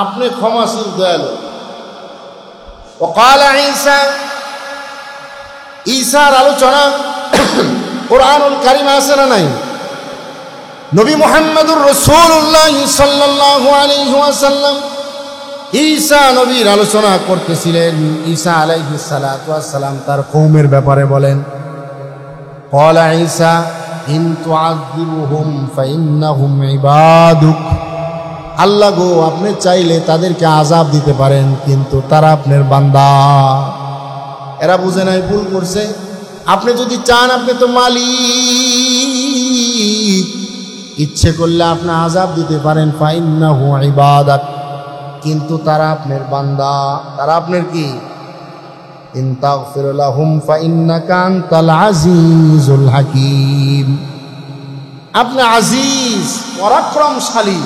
আপনি ক্ষমাশীল দয়ালু। ওয়াকালা ঈসা, ঈসার আলোচনা কোরআনুল কারীমে আছে না নাই? নবী মুহাম্মদুর রাসূলুল্লাহ সাল্লাল্লাহু আলাইহি ওয়াসাল্লাম ঈসা নবীর আলোচনা করতেছিলেন। ঈসা আলাইহিস সালাতু ওয়াস সালাম তার কওমের ব্যাপারে বলেন, ক্বালা ঈসা ইন তুআযিবুহুম ফাইন্নাহুম ইবাদুক। আল্লাহ গো, আপনি চাইলে তাদেরকে আযাব দিতে পারেন, কিন্তু তারা আপনার বান্দা। এরা বুঝে নাই, ভুল করছে। আপনি যদি চান, আপনি তো মালিক, ইচ্ছে করলে আপনি আযাব দিতে পারেন, ফাইন্নাহু ইবাদাক, কিন্তু তারা আপনার বান্দা, তারা আপনার কি? ইন তাগফির লাহুম ফাইন্নাকা আনতাল আজিজুল হাকীম। আপনি আজিজ, পরাক্রমশালী,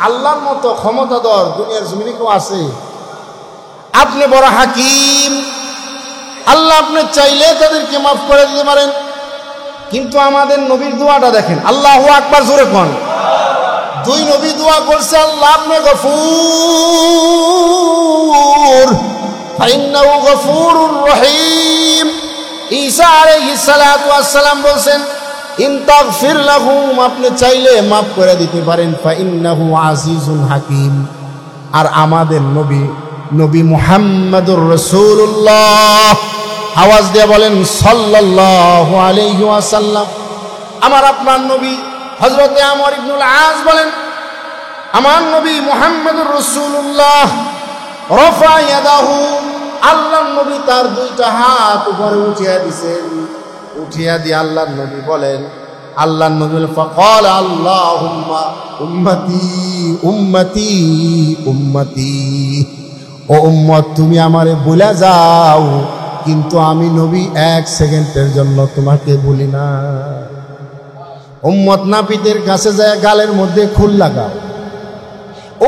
আল্লাহর মতো ক্ষমতাধর দুনিয়ার জমিনে কেউ আছে? আপনি বড় হাকিম, আল্লাহ আপনি চাইলে তাদেরকে মাফ করে দিতে পারেন। কিন্তু আমাদের নবীর দোয়াটা দেখেন, আল্লাহু আকবার, জোরে কোন। 2 নবী দোয়া করছে, আল্লাহ আপনি গফুর, ফাইন্নাহু গফুরুর রহিম। ঈসা আলাইহিস সালাতু ওয়াস সালাম বলেন, ইন তাগফির লাহুম, আপনি চাইলে মাফ করে দিতে পারেন, ফাইন্নাহু আজিজুল হাকীম। আর আমাদের নবী মুহাম্মদুর রাসূলুল্লাহ আওয়াজ দিয়ে বলেন সাল্লাল্লাহু আলাইহি ওয়াসাল্লাম। আমার আপনার নবী হযরতে আমর ইবনুল আস বলেন, আমার নবী মুহাম্মদুর রাসূলুল্লাহ রফা ইয়াদাহু, আল্লাহর নবী তার দুইটা হাত উপরে উঠিয়ে দিয়েছেন। উঠিয়ে দিয়ে আল্লাহর নবী বলেন, আল্লাহর নবী ফাকাল আল্লাহুম্মা উম্মতি উম্মতি উম্মতি, ও উম্মত তুমি আমারে ভুলে যাও, কিন্তু আমি নবী এক সেকেন্ডের জন্য তোমাকে ভুলি না। উম্মত নাপিতের কাছে যায় গালের মধ্যে খুল লাগাও।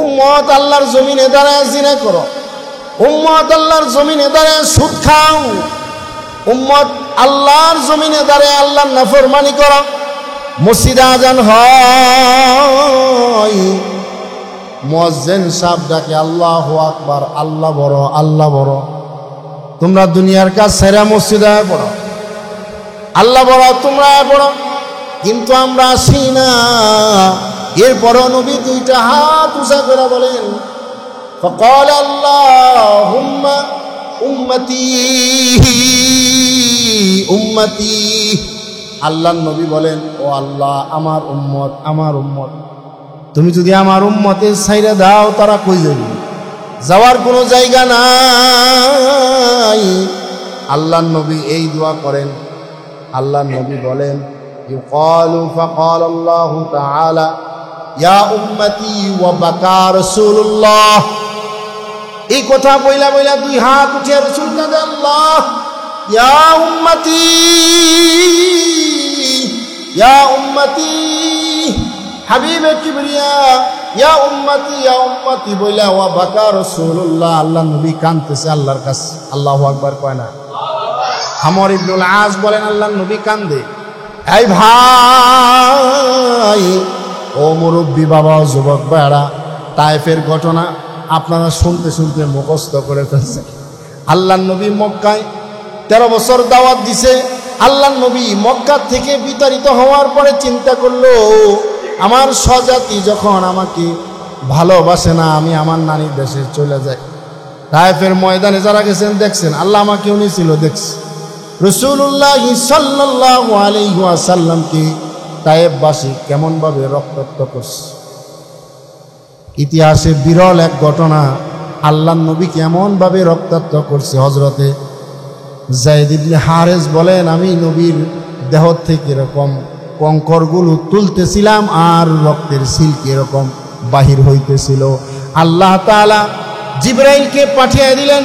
উম্মত আল্লাহর জমিনে দাঁড়ায় জিনা করো। উম্মত আল্লাহর জমিনে দাঁড়ায় সুদ খাও। উম্মত আল্লাহর জমিনে দাঁড়ায় আল্লাহর নাফরমানি করো। মসজিদে আজান হয়, মুয়াজ্জিন সাহেব ডাকে আল্লাহু আকবার, আল্লাহ বড়, আল্লাহ বড়। তোমরা দুনিয়ার কাজ ছেড়ে মসজিদে পড়ো, আল্লাহ বড়, তোমরা পড়ো, কিন্তু আমরা আসি না। এরপরও নবী দুইটা হাত উঁচা করে বলেন, ফাকাল আল্লাহুম্মা উম্মতি উম্মতি। আল্লাহর নবী বলেন, ও আল্লাহ আমার উম্মত, আমার উম্মত। তুমি যদি আমার উম্মতের ছাইরা দাও, তারা কই যাবে? যাওয়ার কোনো জায়গা নাই। আল্লাহর নবী এই দোয়া করেন। আল্লাহর নবী বলেন, ইউকালু ফাকাল আল্লাহু তাআলা ইয়া উম্মতি ওয়া বাকা রাসূলুল্লাহ। এই কথা বইলা বইলা দুই হাত উঠিয়ে রাসূল কাঁদে, আল্লাহ ইয়া উম্মতি ইয়া উম্মতি, হাবিবে কিবরিয়া ইয়া উম্মতি বইলা ওয়া বাকা রাসূলুল্লাহ। আল্লাহ নবী কাঁদতেছে আল্লাহর কাছে। আল্লাহু আকবার কয় না? আমর ইবনুল আস বলেন, আল্লাহর নবী কান্দে। এই ভাই, ও মুরব্বী বাবা, যুবক ভাইরা, তায়েফের ঘটনা আপনারা শুনতে শুনতে মুখস্থ করে ফেলছেন। আল্লাহর নবী মক্কায় 13 বছর দাওয়াত দিছে। আল্লাহর নবী মক্কা থেকে বিতাড়িত হওয়ার পরে চিন্তা করলো, আমার স্বজাতি যখন আমাকে ভালোবাসে না, আমি আমার নানির দেশে চলে যাই। তায়েফের ময়দানে যারা গেছেন দেখছেন, আল্লাহ আমাকে নিয়েছিল দেখছি। রাসূলুল্লাহ সাল্লাল্লাহু আলাইহি ওয়াসাল্লামকে তায়েফবাসী কেমনভাবে রক্তাক্ত করছে। ইতিহাসে বিরল এক ঘটনা, আল্লাহর নবী কেমনভাবে রক্তাক্ত করছে। হযরতে যায়েদ ইবনে হারেস বলেন, আমি নবীর দেহ থেকে এরকম কঙ্করগুলো তুলতেছিলাম আর রক্তের সিল্ক এরকম বাহির হইতেছিল। আল্লাহ তাআলা জিবরাইলকে পাঠিয়ে দিলেন,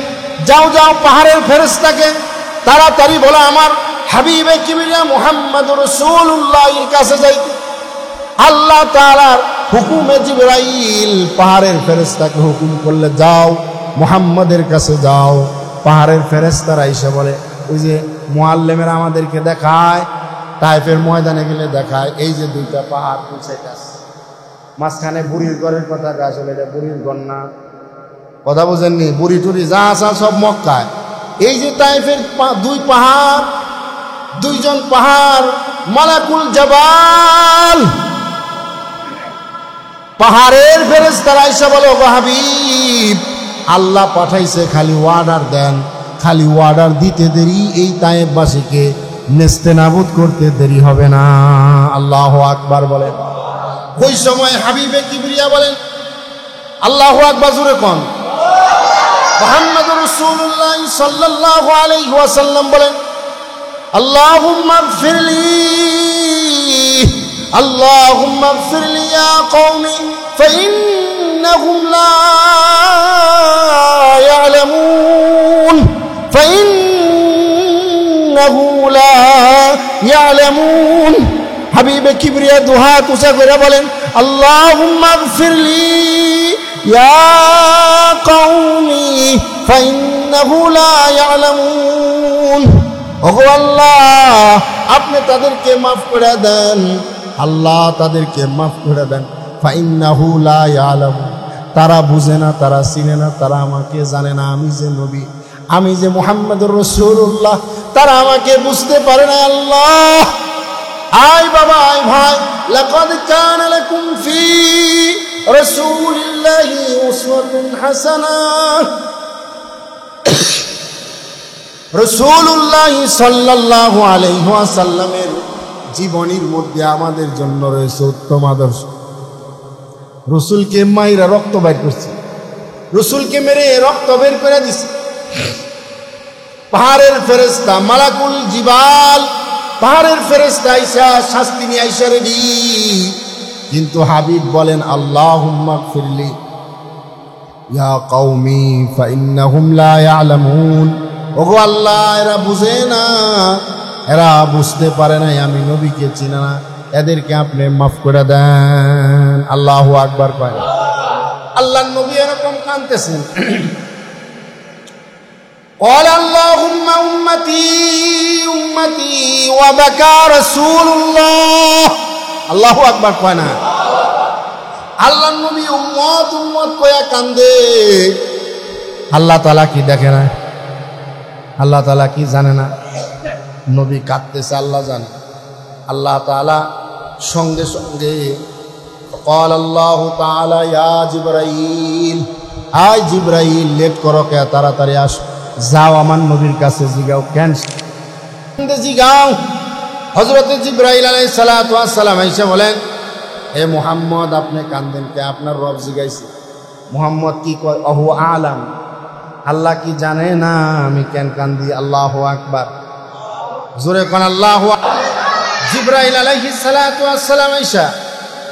যাও যাও পাহাড়ের ফেরেশতাকে তাড়াতাড়ি বলো আমার হাবিবে কিবরিয়া মুহাম্মদুর রাসূলুল্লাহর কাছে যাইতে। আল্লাহ তাআলার হুকুমে জিবরাইল পাহাড়ের ফেরেশতাকে হুকুম করলে, যাও মুহাম্মদের কাছে যাও। পাহাড়ের ফেরেশতারা এসে বলে, ওই যে মুআল্লিমেরা আমাদেরকে দেখায়, তায়েফের ময়দানে গেলে দেখায়, এই যে দুইটা পাহাড় পৌঁছাইতে আসছে, মাঝখানে বুড়ির ঘরের কথা আসলে এটা বুড়ির ঘর না, কথা বুঝেননি? বুড়ি টুড়ি যা আসা সব মক্কায়। এই যে তায়েফের দুই পাহাড়, দুইজন পাহাড়, মালাকুল জাবাল, পাহাড়ের ফেরেশতারা এসে বলে, ওগো হাবিব, আল্লাহ পাঠাইছে, খালি অর্ডার দেন, খালি অর্ডার দিতে দেরি, এই তায়েফবাসীকে নেস্তেনাবুদ করতে দেরি হবে না। আল্লাহু আকবার বলেন। ওই সময় হাবিবে কিবরিয়া বলেন, আল্লাহু আকবার জোরে কোন? মুহাম্মদুর রাসূলুল্লাহ সাল্লাল্লাহু আলাইহি ওয়াসাল্লাম বলেন, আল্লাহুম্মা গফিরলি আল্লাহুম্মা গফিরলি ইয়া কওমি ফাইন্নাহুম লা ইয়ালামুন ফাইন্নাহু লা ইয়ালামুন। হাবিবে কিবরিয়া দুহাত উঁচা করে বলেন, আল্লাহুম্মা গফিরলি ইয়া কওমি ফাইন্নাহু লা ইয়ালামুন। ওগো আল্লাহ, আপনি তাদেরকে মাফ করে দেন, আল্লাহ তাদেরকে মাফ করে দেন। ফাইন্নাহু লা ইয়ালামুন, তারা বুঝে না, তারা চিনে না, তারা আমাকে জানে না, আমি যে নবী, আমি যে মুহাম্মদুর রাসূলুল্লাহ, তারা আমাকে বুঝতে পারে না। আল্লাহ, আয় বাবা, আয় ভাই, লাকাদ কানা লাকুম ফি রাসূলিল্লাহি উসওয়াতুন হাসানাহ। রাসূলুল্লাহ সাল্লাল্লাহু আলাইহি ওয়াসাল্লামের জীবনীর মধ্যে আমাদের জন্য রয়েছে উত্তম আদর্শ। রসুলকে মাইরা রক্ত বের করছে, রসুলকে মেরে রক্ত বের করে দিছে। পাহাড়ের ফেরেশতা মালাকুল জিবাল, পাহাড়ের ফেরেশতা আইসা শাস্তি নিয়ে আইসা রেডি, কিন্তু হাবিব বলেন আল্লাহুম্মা গফিরলি ইয়া কওমি ফাইন্নাহুম লা ইয়ালামুন। ওগো আল্লাহ, এরা বুঝে না, এরা বুঝতে পারে না আমি নবীকে চিনি না, এদেরকে আপনি মাফ করে দেন। আল্লাহু আকবার কয়। আল্লাহর নবী এরকম কাঁদতেছেন, قال اللهم امتي امتي وبكى رسول الله। আল্লাহু আকবার কয় না? আল্লাহর নবী উম্মত উম্মত কয়া কান্দে। আল্লাহ তাআলা কি দেখে না? আল্লাহ তাআলা কি জানে না? নবী কাঁদতেছে, আল্লাহ জানে। আল্লাহ তাআলা সঙ্গে সঙ্গে قال الله تعالى يا জিবরাইল, আয় জিবরাইল, লেট করো কে, তাড়াতাড়ি আসো, যাও আমার নবীর কাছে জিগাও। কেন জিগাও? হযরত জিবরাইল আলাইহিস সালাতু ওয়াস সালাম এসে বলেন, হে মুহাম্মদ, আপনি কান্দেন কে? আপনার রব জিগাইছে। মুহাম্মদ কি কয়? আহু আলাম, আল্লাহ কি জানে না আমি কেন কান্দি? আল্লাহু আকবার, জোরে কোন আল্লাহু। জিবরাইল আলাইহিস সালাতু ওয়াস সালাম আইসা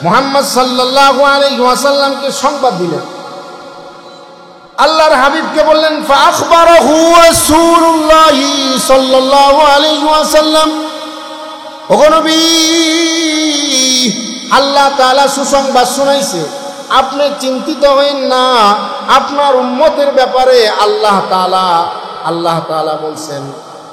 মুহাম্মদ সাল্লাল্লাহু আলাইহি ওয়াসাল্লামকে সংবাদ দিলেন। আল্লাহর হাবিবকে বললেন ফাখবারাহু রাসূলুল্লাহ সাল্লাল্লাহু আলাইহি ওয়াসাল্লাম, ওগো নবী, আল্লাহ তাআলা সুসংবাদ শুনাইছে, আপনি চিন্তিত হইন না, আপনার উম্মতের ব্যাপারে আল্লাহ তাআলা বলছেন,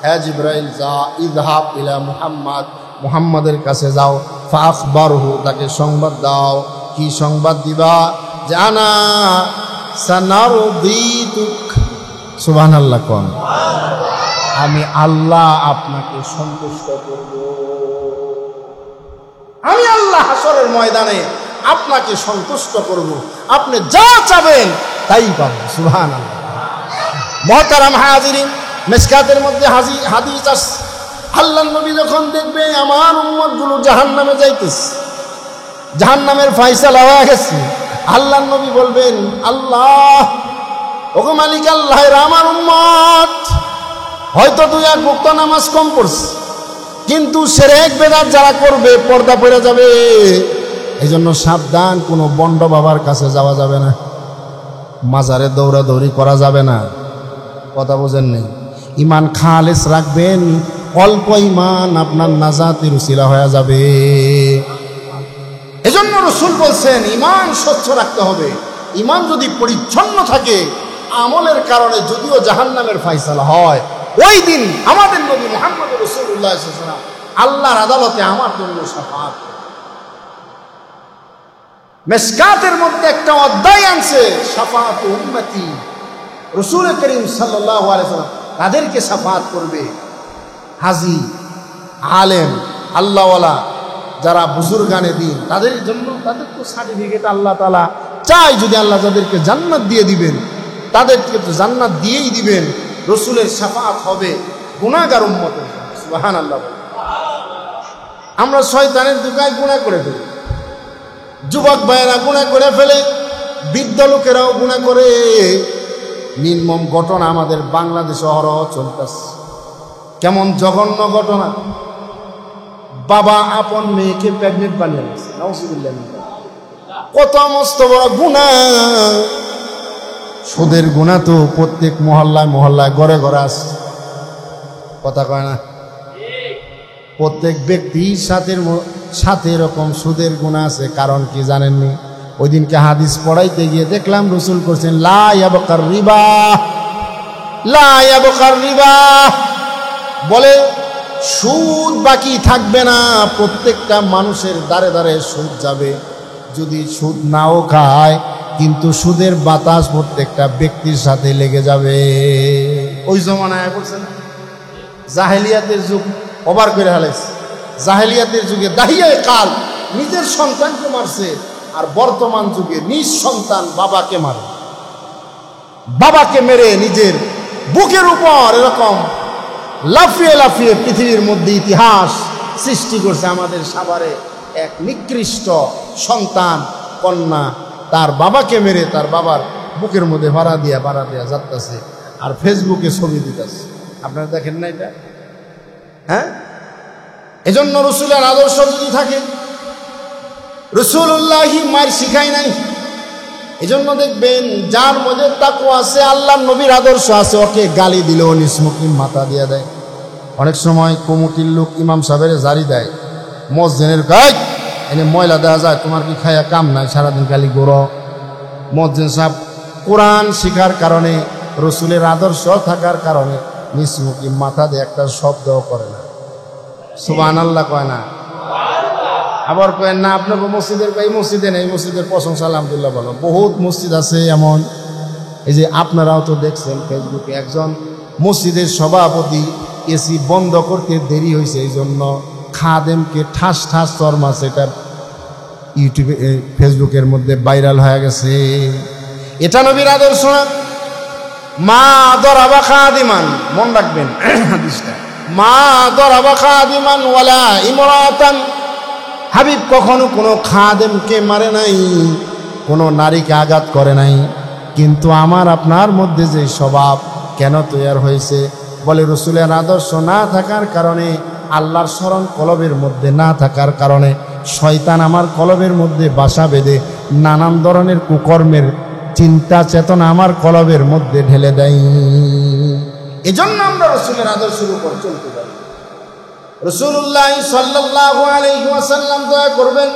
হে জিবরাইল, যা ইযহাব ইলা মুহাম্মদ, মুহাম্মাদের কাছে যাও, ফাখবারহু, তাকে সংবাদ দাও। কি সংবাদ দিবা? জানা সানারদিতুক, সুবহানাল্লাহ কোন, আমি আল্লাহ আপনাকে সন্তুষ্ট করব। আমি আল্লাহ হাসরের ময়দানে আপনাকে সন্তুষ্ট করব, আপনি যা চাবেন তাই পাবেন। সুবহানাল্লাহ। মুহতারাম হাজিরিন, মিশকাতের মধ্যে হাদিস আছে, আল্লাহর নবী যখন দেখবে আমার উম্মতগুলো জাহান্নামে যাইতেছে, জাহান্নামের ফয়সালা হয়ে গেছে, আল্লাহর নবী বলবেন, আল্লাহ, ওগো মালিক আল্লাহ, এরা আমার উম্মত, হয়তো দুই এক ওয়াক্ত নামাজ কম পড়ছে, কিন্তু শিরক বেদাত যারা করবে পর্দা পড়ে যাবে। এই জন্য সাবধান, কোনো বন্ড বাবার কাছে যাওয়া যাবে না, মাজারে দৌড়াদৌড়ি করা যাবে না। কথা বোঝেন নেই? ইমান খালেস রাখবেন, অল্প ইমান আপনার নাজাতের উসিলা হয়ে যাবে। এজন্য রাসূল বলছেন ইমান স্বচ্ছ রাখতে হবে। ইমান যদি পরিচ্ছন্ন থাকে, আমলের কারণে যদিও জাহান্নামের ফয়সালা হয়, ওই দিন আমাদের নবী মুহাম্মদ রাসূলুল্লাহ সাল্লাল্লাহু আলাইহি ওয়াসাল্লাম আল্লাহর আদালতে আমার জন্য শাফাআত। মিশকাতের মধ্যে একটা অধ্যায় আনছে, শাফাআত উম্মতি, রাসূল করিম সাল্লাল্লাহু আলাইহি ওয়াসাল্লাম তাদেরকে শাফাআত করবে। হাজী, আলেম, আল্লাহওয়ালা যারা বুজুর্গানে দিন, তাদের জন্য তাদের তো সার্টিফিকেট আল্লাহ তাআলা চাই। যদি আল্লাহ যাদেরকে জান্নাত দিয়ে দিবেন, তাদেরকে তো জান্নাত দিয়েই দিবেন। রাসূলের শাফাআত হবে গুনাহগার উম্মতের। সুবহানাল্লাহ। আমরা শয়তানের দুকায় গুনাহ করে ফেলি, যুবক ভাইয়েরা গুনাহ করে ফেলে, বৃদ্ধ লোকেরাও গুনাহ করে। নির্মম ঘটনা আমাদের বাংলাদেশে অহরহ চলতেছে। কেমন জঘন্য ঘটনা! বাবা আপন মেয়েকে প্রেগনেন্ট বানিয়ে দিয়েছে, নাউজুবিল্লাহ। কত মস্ত বড় গুনাহ! সুদের গুনাহ তো প্রত্যেক মহল্লায় মহল্লায় ঘরে ঘরে আছে। কথা কয় না? প্রত্যেক ব্যক্তির সাথে এরকম সুদের গুনাহ আছে। কারণ কি জানেননি? ওই দিনকে হাদিস পড়াইতে গিয়ে দেখলাম রাসূল করছেন, লা ইয়াবকার রিবা, লা ইয়াবকার রিবা, বলে সুদ বাকি থাকবে না, প্রত্যেকটা মানুষের দ্বারে দ্বারে সুদ যাবে। যদি সুদ নাও খায়, কিন্তু সুদের বাতাস প্রত্যেকটা ব্যক্তির সাথে লেগে যাবে। ওই জমানায় বলছে না, জাহেলিয়াতের যুগ ওভার করে হালাইছে। জাহেলিয়াতের যুগে দাহিয়ায়ে কাল নিজের সন্তানকে মারছে, আর বর্তমান যুগে নিজ সন্তান বাবাকে মারে। বাবাকে মেরে নিজের বুকের উপর এরকম লাফিয়ে লাফিয়ে পৃথিবীর মধ্যে ইতিহাস সৃষ্টি করছে। আমাদের সাভারে এক নিকৃষ্ট সন্তান কন্যা তার বাবাকে মেরে তার বাবার বুকের মধ্যে ভাড়া দিয়া যাচ্ছে আর ফেসবুকে ছবি দিতেছে। আপনারা দেখেন না এটা? হ্যাঁ, এজন্য রসুলের আদর্শ যদি থাকে, রসুল্লাহি মার শিখাই নাই। এজন্য দেখবেন যার মধ্যে তাকওয়া আছে, আল্লাহর নবীর আদর্শ আছে, ওকে গালি দিলেও নিসমুখী মাথা দিয়ে দেয়। অনেক সময় কমিটির লোক ইমাম সাহেবের জারি দেয়, মসজিদের গায়ে এনে ময়লা দেওয়া যায়, তোমার কি খায়া কাম নাই, সারাদিন গালি গোড়ো। মসজিদ সাহেব কোরআন শিখার কারণে, রসুলের আদর্শ থাকার কারণে নিসমুখী মাথা দিয়ে একটা শব্দও করে না। সুবহানাল্লাহ কয় না? আবার কয়েন না আপনাকে মসজিদের, এই মসজিদে নেই, মসজিদের প্রশংসা আলহামদুলিল্লাহ বলো। বহুত মসজিদ আছে এমন, এই যে আপনারাও তো দেখছেন ফেসবুকে, একজন মসজিদের সভাপতি এসি বন্ধ করতে দেরি হয়েছে, এই জন্য খাদেমকে ঠাস ঠাস চর মারছে। এটা ইউটিউবে ফেসবুকের মধ্যে ভাইরাল হয়ে গেছে। এটা নবীর আদর্শ না। মা দরাবা খাদিমান, মন রাখবেন হাদিসটা, মা দরাবা খাদিমান ওয়ালা ইমরাতান। হাবিব কখনো কোনো খাদেমকে মারে নাই, কোনো নারীকে আঘাত করে নাই। কিন্তু আমার আপনার মধ্যে যে স্বভাব কেন তৈরি হয়েছে, বলে রসুলের আদর্শ না থাকার কারণে, আল্লাহর স্মরণ কলবের মধ্যে না থাকার কারণে শয়তান আমার কলবের মধ্যে বাসা বেঁধে নানান ধরনের কুকর্মের চিন্তা চেতনা আমার কলবের মধ্যে ঢেলে দেয়। এজন্য আমরা রসুলের আদর্শের উপর চলতে পারি। রাসূলুল্লাহ সাল্লাল্লাহু আলাইহি ওয়াসাল্লাম দয়া করবেন,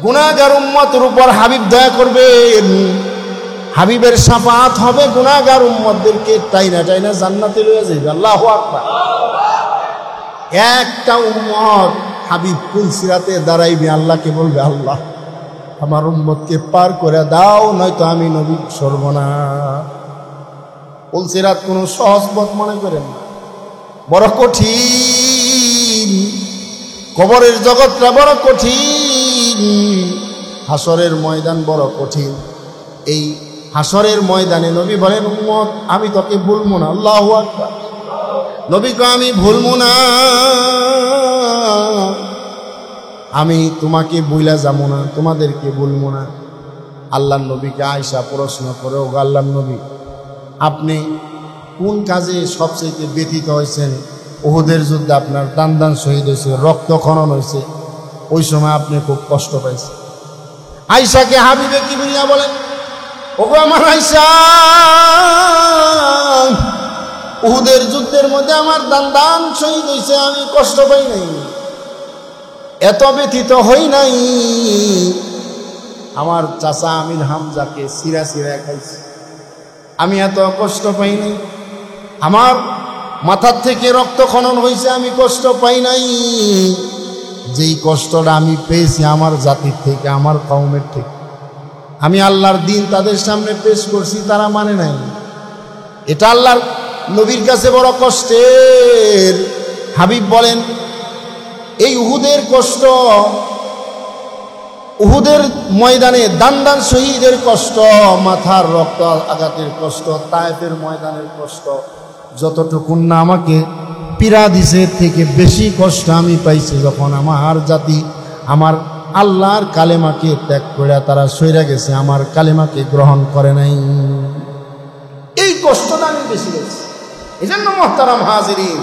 গুনাহগার উম্মতের উপর হাবিব দয়া করবেন। হাবিবের শাফাআত হবে গুনাহগার উম্মতদেরকে টাইনা টাইনা জান্নাতে লয়ে যাবে। আল্লাহু আকবার। একটা উম্মত হাবিব পুলসিরাতে দাঁড়াইবে, আল্লাহকে বলবে, আল্লাহ আমার উম্মতকে পার করে দাও, নয়তো আমি নবী সরব না। পুলসিরাত কোনো সহজ পথ মনে করেন না, বড় কঠিন। কবরের জগৎটা বড় কঠিন, হাসরের ময়দান বড় কঠিন। এই হাসরের ময়দানে নবী বলেন, উম্মত আমি তোকে ভুলবো না। আল্লাহু আকবার। নবীকে আমি ভুলবো না, আমি তোমাকে বইলা যাবো না, তোমাদেরকে বলবো না। আল্লাহর নবীকে আয়েশা প্রশ্ন করে, ও আল্লাহর নবী, আপনি কোন কাজে সবচেয়ে ব্যথিত হয়েছেন? উহুদের যুদ্ধে আপনার দান শহীদ হয়েছে, রক্ত খনন হয়েছে, ওই সময় আপনি খুব কষ্ট পাইছেন। আয়েশাকে হাবিবে কিবরিয়া বলেন, ওগো আমার আয়েশা, উহুদের যুদ্ধের মধ্যে আমার দান শহীদ হয়েছে, আমি কষ্ট পাই নাই, এত ব্যথিত হই নাই। আমার চাচা আমির হামজাকে সিরা সিরা খাইছে, আমি এত কষ্ট পাই নাই। আমার মাথার থেকে রক্ত খনন হয়েছে, আমি কষ্ট পাই নাই। যেই কষ্টটা আমি পেয়েছি আমার জাতির থেকে, আমার কওমের থেকে, আমি আল্লাহর দিন তাদের সামনে পেশ করছি, তারা মানে নাই। এটা আল্লাহর নবীর কাছে বড় কষ্টের। হাবিব বলেন, এই উহুদের কষ্ট, উহুদের ময়দানে দান শহীদের কষ্ট, মাথার রক্ত আঘাতের কষ্ট, তায়েফের ময়দানের কষ্ট, যতটুকু না আমাকে পীড়া দিছে থেকে বেশি কষ্ট আমি পাইছি যখন আমার জাতি আমার আল্লাহর কালেমাকে ত্যাগ করে তারা সইরা গেছে, আমার কালেমাকে গ্রহণ করে নাই। এই কষ্টটা আমি বেশি পেয়েছি। এই জন্য মুহতারাম হাজিরিন,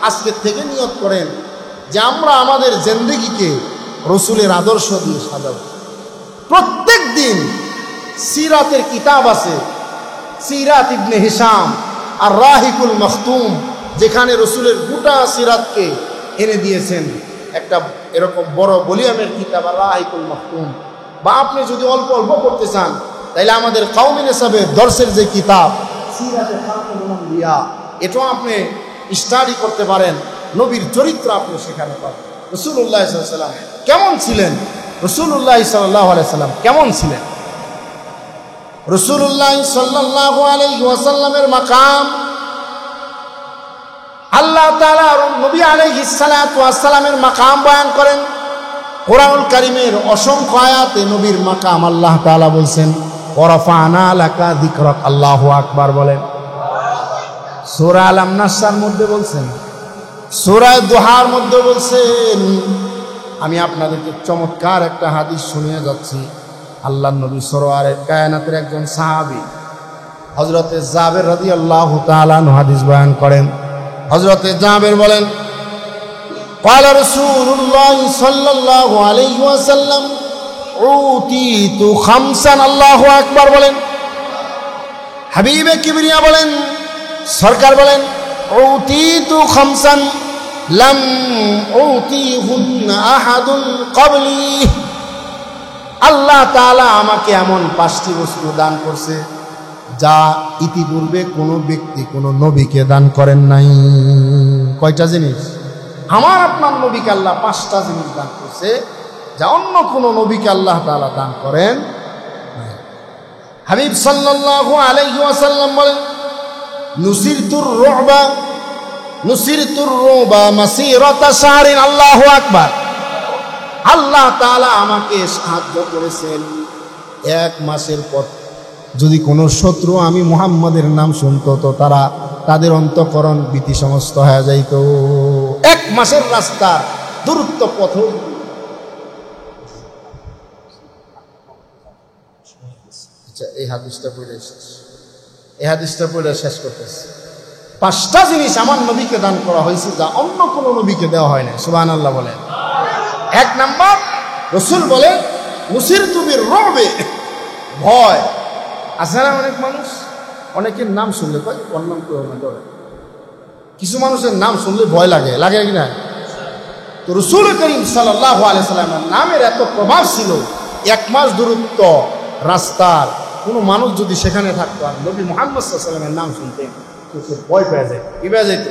আজকের থেকে নিয়ত করেন যে আমরা আমাদের জিন্দেগিকে রসুলের আদর্শ দিয়ে সাজাবো। প্রত্যেক দিন সিরাতের কিতাব আছে, সিরাত ইবনে হিশাম আর রাহিকুল মখতুম, যেখানে রসুলের গোটা সিরাতকে এনে দিয়েছেন। একটা এরকম বড় ভলিউমের কিতাব আর রাহিকুল মখতুম, বা আপনি যদি অল্প অল্প করতে চান তাইলে আমাদের কওমি নিসাবের দর্শের যে কিতাব সিরাতে খাতামুল আম্বিয়া, এটাও আপনি স্টাডি করতে পারেন। নবীর চরিত্র আপনি সেখানে পাবেন। রাসূলুল্লাহ সাল্লাল্লাহু আলাইহি ওয়াসাল্লাম কেমন ছিলেন, রাসূলুল্লাহ সাল্লাল্লাহু আলাইহি ওয়াসাল্লাম কেমন ছিলেন, রাসূলুল্লাহ সাল্লাল্লাহু আলাইহি ওয়াসাল্লামের মাকাম আল্লাহ তাআলা নবী আলাইহিস সালাতু ওয়াস সালামের মাকাম বয়ান করেন। কোরআনুল কারীমের অসংখ্য আয়াতে নবীর মাকাম আল্লাহ তাআলা বলছেন, ওয়া রাফা'না লাকা যিকরাক। আল্লাহু আকবার বলেন। সূরা আল নাসর মধ্যে বলছেন, সূরা দুহার মধ্যে বলছেন। আমি আপনাদেরকে চমৎকার একটা হাদিস শুনিয়ে যাচ্ছি। আল্লাহর নবী সরওয়ারে কায়নাতের একজন সাহাবী হযরতে জাবের রাদিয়াল্লাহু তাআলা আনহু হাদিস বয়ান করেন। হযরতে জাবের বলেন, ক্বালা রাসূলুল্লাহ সাল্লাল্লাহু আলাইহি ওয়াসাল্লাম উতিতু খামসান। আল্লাহু আকবার বলেন। হাবিবে কিবরিয়া বলেন, সরকার বলেন, উতিতু খামসান লাম উতিহুন্না আহাদুন ক্বাবলি। আল্লাহ তাআলা আমাকে এমন 5টি বস্তু দান করছে যা ইতিপূর্বে কোনো ব্যক্তি কোনো নবীকে দান করেন নাই। কয়টা জিনিস? আমার আপনার নবীকে আল্লাহ 5টা জিনিস দান করছে যা অন্য কোনো নবীকে আল্লাহ তাআলা দান করেন নাই। হাবিব সাল্লাল্লাহু আলাইহি ওয়াসাল্লাম বলেন, নুসিরতুর রুবা মাসিরাতা শাহরিন। আল্লাহু আকবার। আল্লাহ তাআলা আমাকে সাহায্য করেছেন 1 মাসের পথ। যদি কোনো শত্রু আমি মুহাম্মাদের নাম শুনতো তো তাদের অন্তঃকরণ ভীতি সমস্ত হয়ে যাইত। 1 মাসের রাস্তা দূরত্ব পথ। আচ্ছা, এই হাদিসটা পড়ে শেষ করতেছি। 5টা জিনিস আমার নবীকে দান করা হয়েছে যা অন্য কোনো নবীকে দেওয়া হয় না। সুবহানাল্লাহ বলেন। 1 নাম্বার, রাসূল বলেন নুসিরতু বির-রু'বি, ভয়। আছে না অনেক মানুষ, অনেকের নাম শুনলে কয় ওর নাম কেউ না ডরে। কিছু মানুষের নাম শুনলে ভয় লাগে, লাগে কি না? তো রাসূল করিম সাল্লাল্লাহু আলাইহি সাল্লামের নামের এত প্রভাব ছিল, 1 মাস দূরত্ব রাস্তার কোনো মানুষ যদি সেখানে থাকতো আর নবী মুহাম্মদ সাল্লাল্লাহু আলাইহি সাল্লামের নাম শুনতেন তো সে ভয় পেয়ে যায়, কি পেয়ে যেত।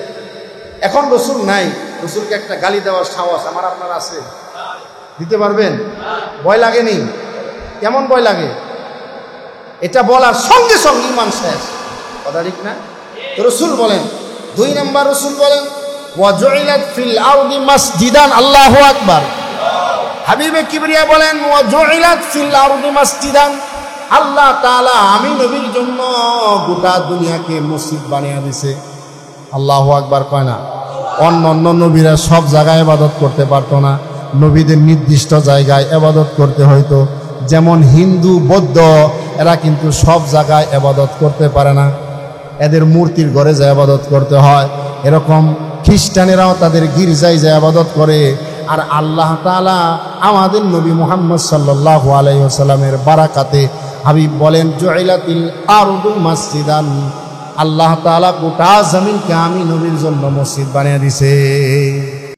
এখন রাসূল নাই, রাসূলকে একটা গালি দেওয়ার সাহস আমার আপনার আছে? দিতে পারবেন? ভয় লাগেনি? কেমন ভয় লাগে? এটা বলার সঙ্গে সঙ্গে ঈমান শেষ। কথা ঠিক না? তো রাসূল বলেন 2 নাম্বার, রাসূল বলেন ওয়াজুইলাত ফিল আরদি মাসজিদান। আল্লাহু আকবার। হাবিবে কিবরিয়া বলেন ওয়াজুইলাত ফিল আরদি মাসজিদান। আল্লাহ তাআলা আমি নবীর জন্য গোটা দুনিয়াকে মসজিদ বানিয়ে দিয়েছে। আল্লাহু আকবার কয় না? অন্য নবীরা সব জায়গায় ইবাদত করতে পারতো না, নবীদের নির্দিষ্ট জায়গায় ইবাদত করতে হইতো। যেমন হিন্দু বৌদ্ধ এরা কিন্তু সব জায়গায় ইবাদত করতে পারে না, এদের মূর্তির ঘরে যায় ইবাদত করতে হয়। এরকম খ্রিস্টানেরাও তাদের গির্জায় যায় ইবাদত করে। আর আল্লাহ তাআলা আমাদের নবী মুহাম্মদ সাল্লাল্লাহু আলাইহি ওয়াসাল্লামের বারাকাতে হাবিব বলেন জুইলাতিল আরদু মাসজিদান। আল্লাহ তাআলা গোটা জমিনকে আমি নবীর জন্য মসজিদ বানিয়ে দিয়েছে।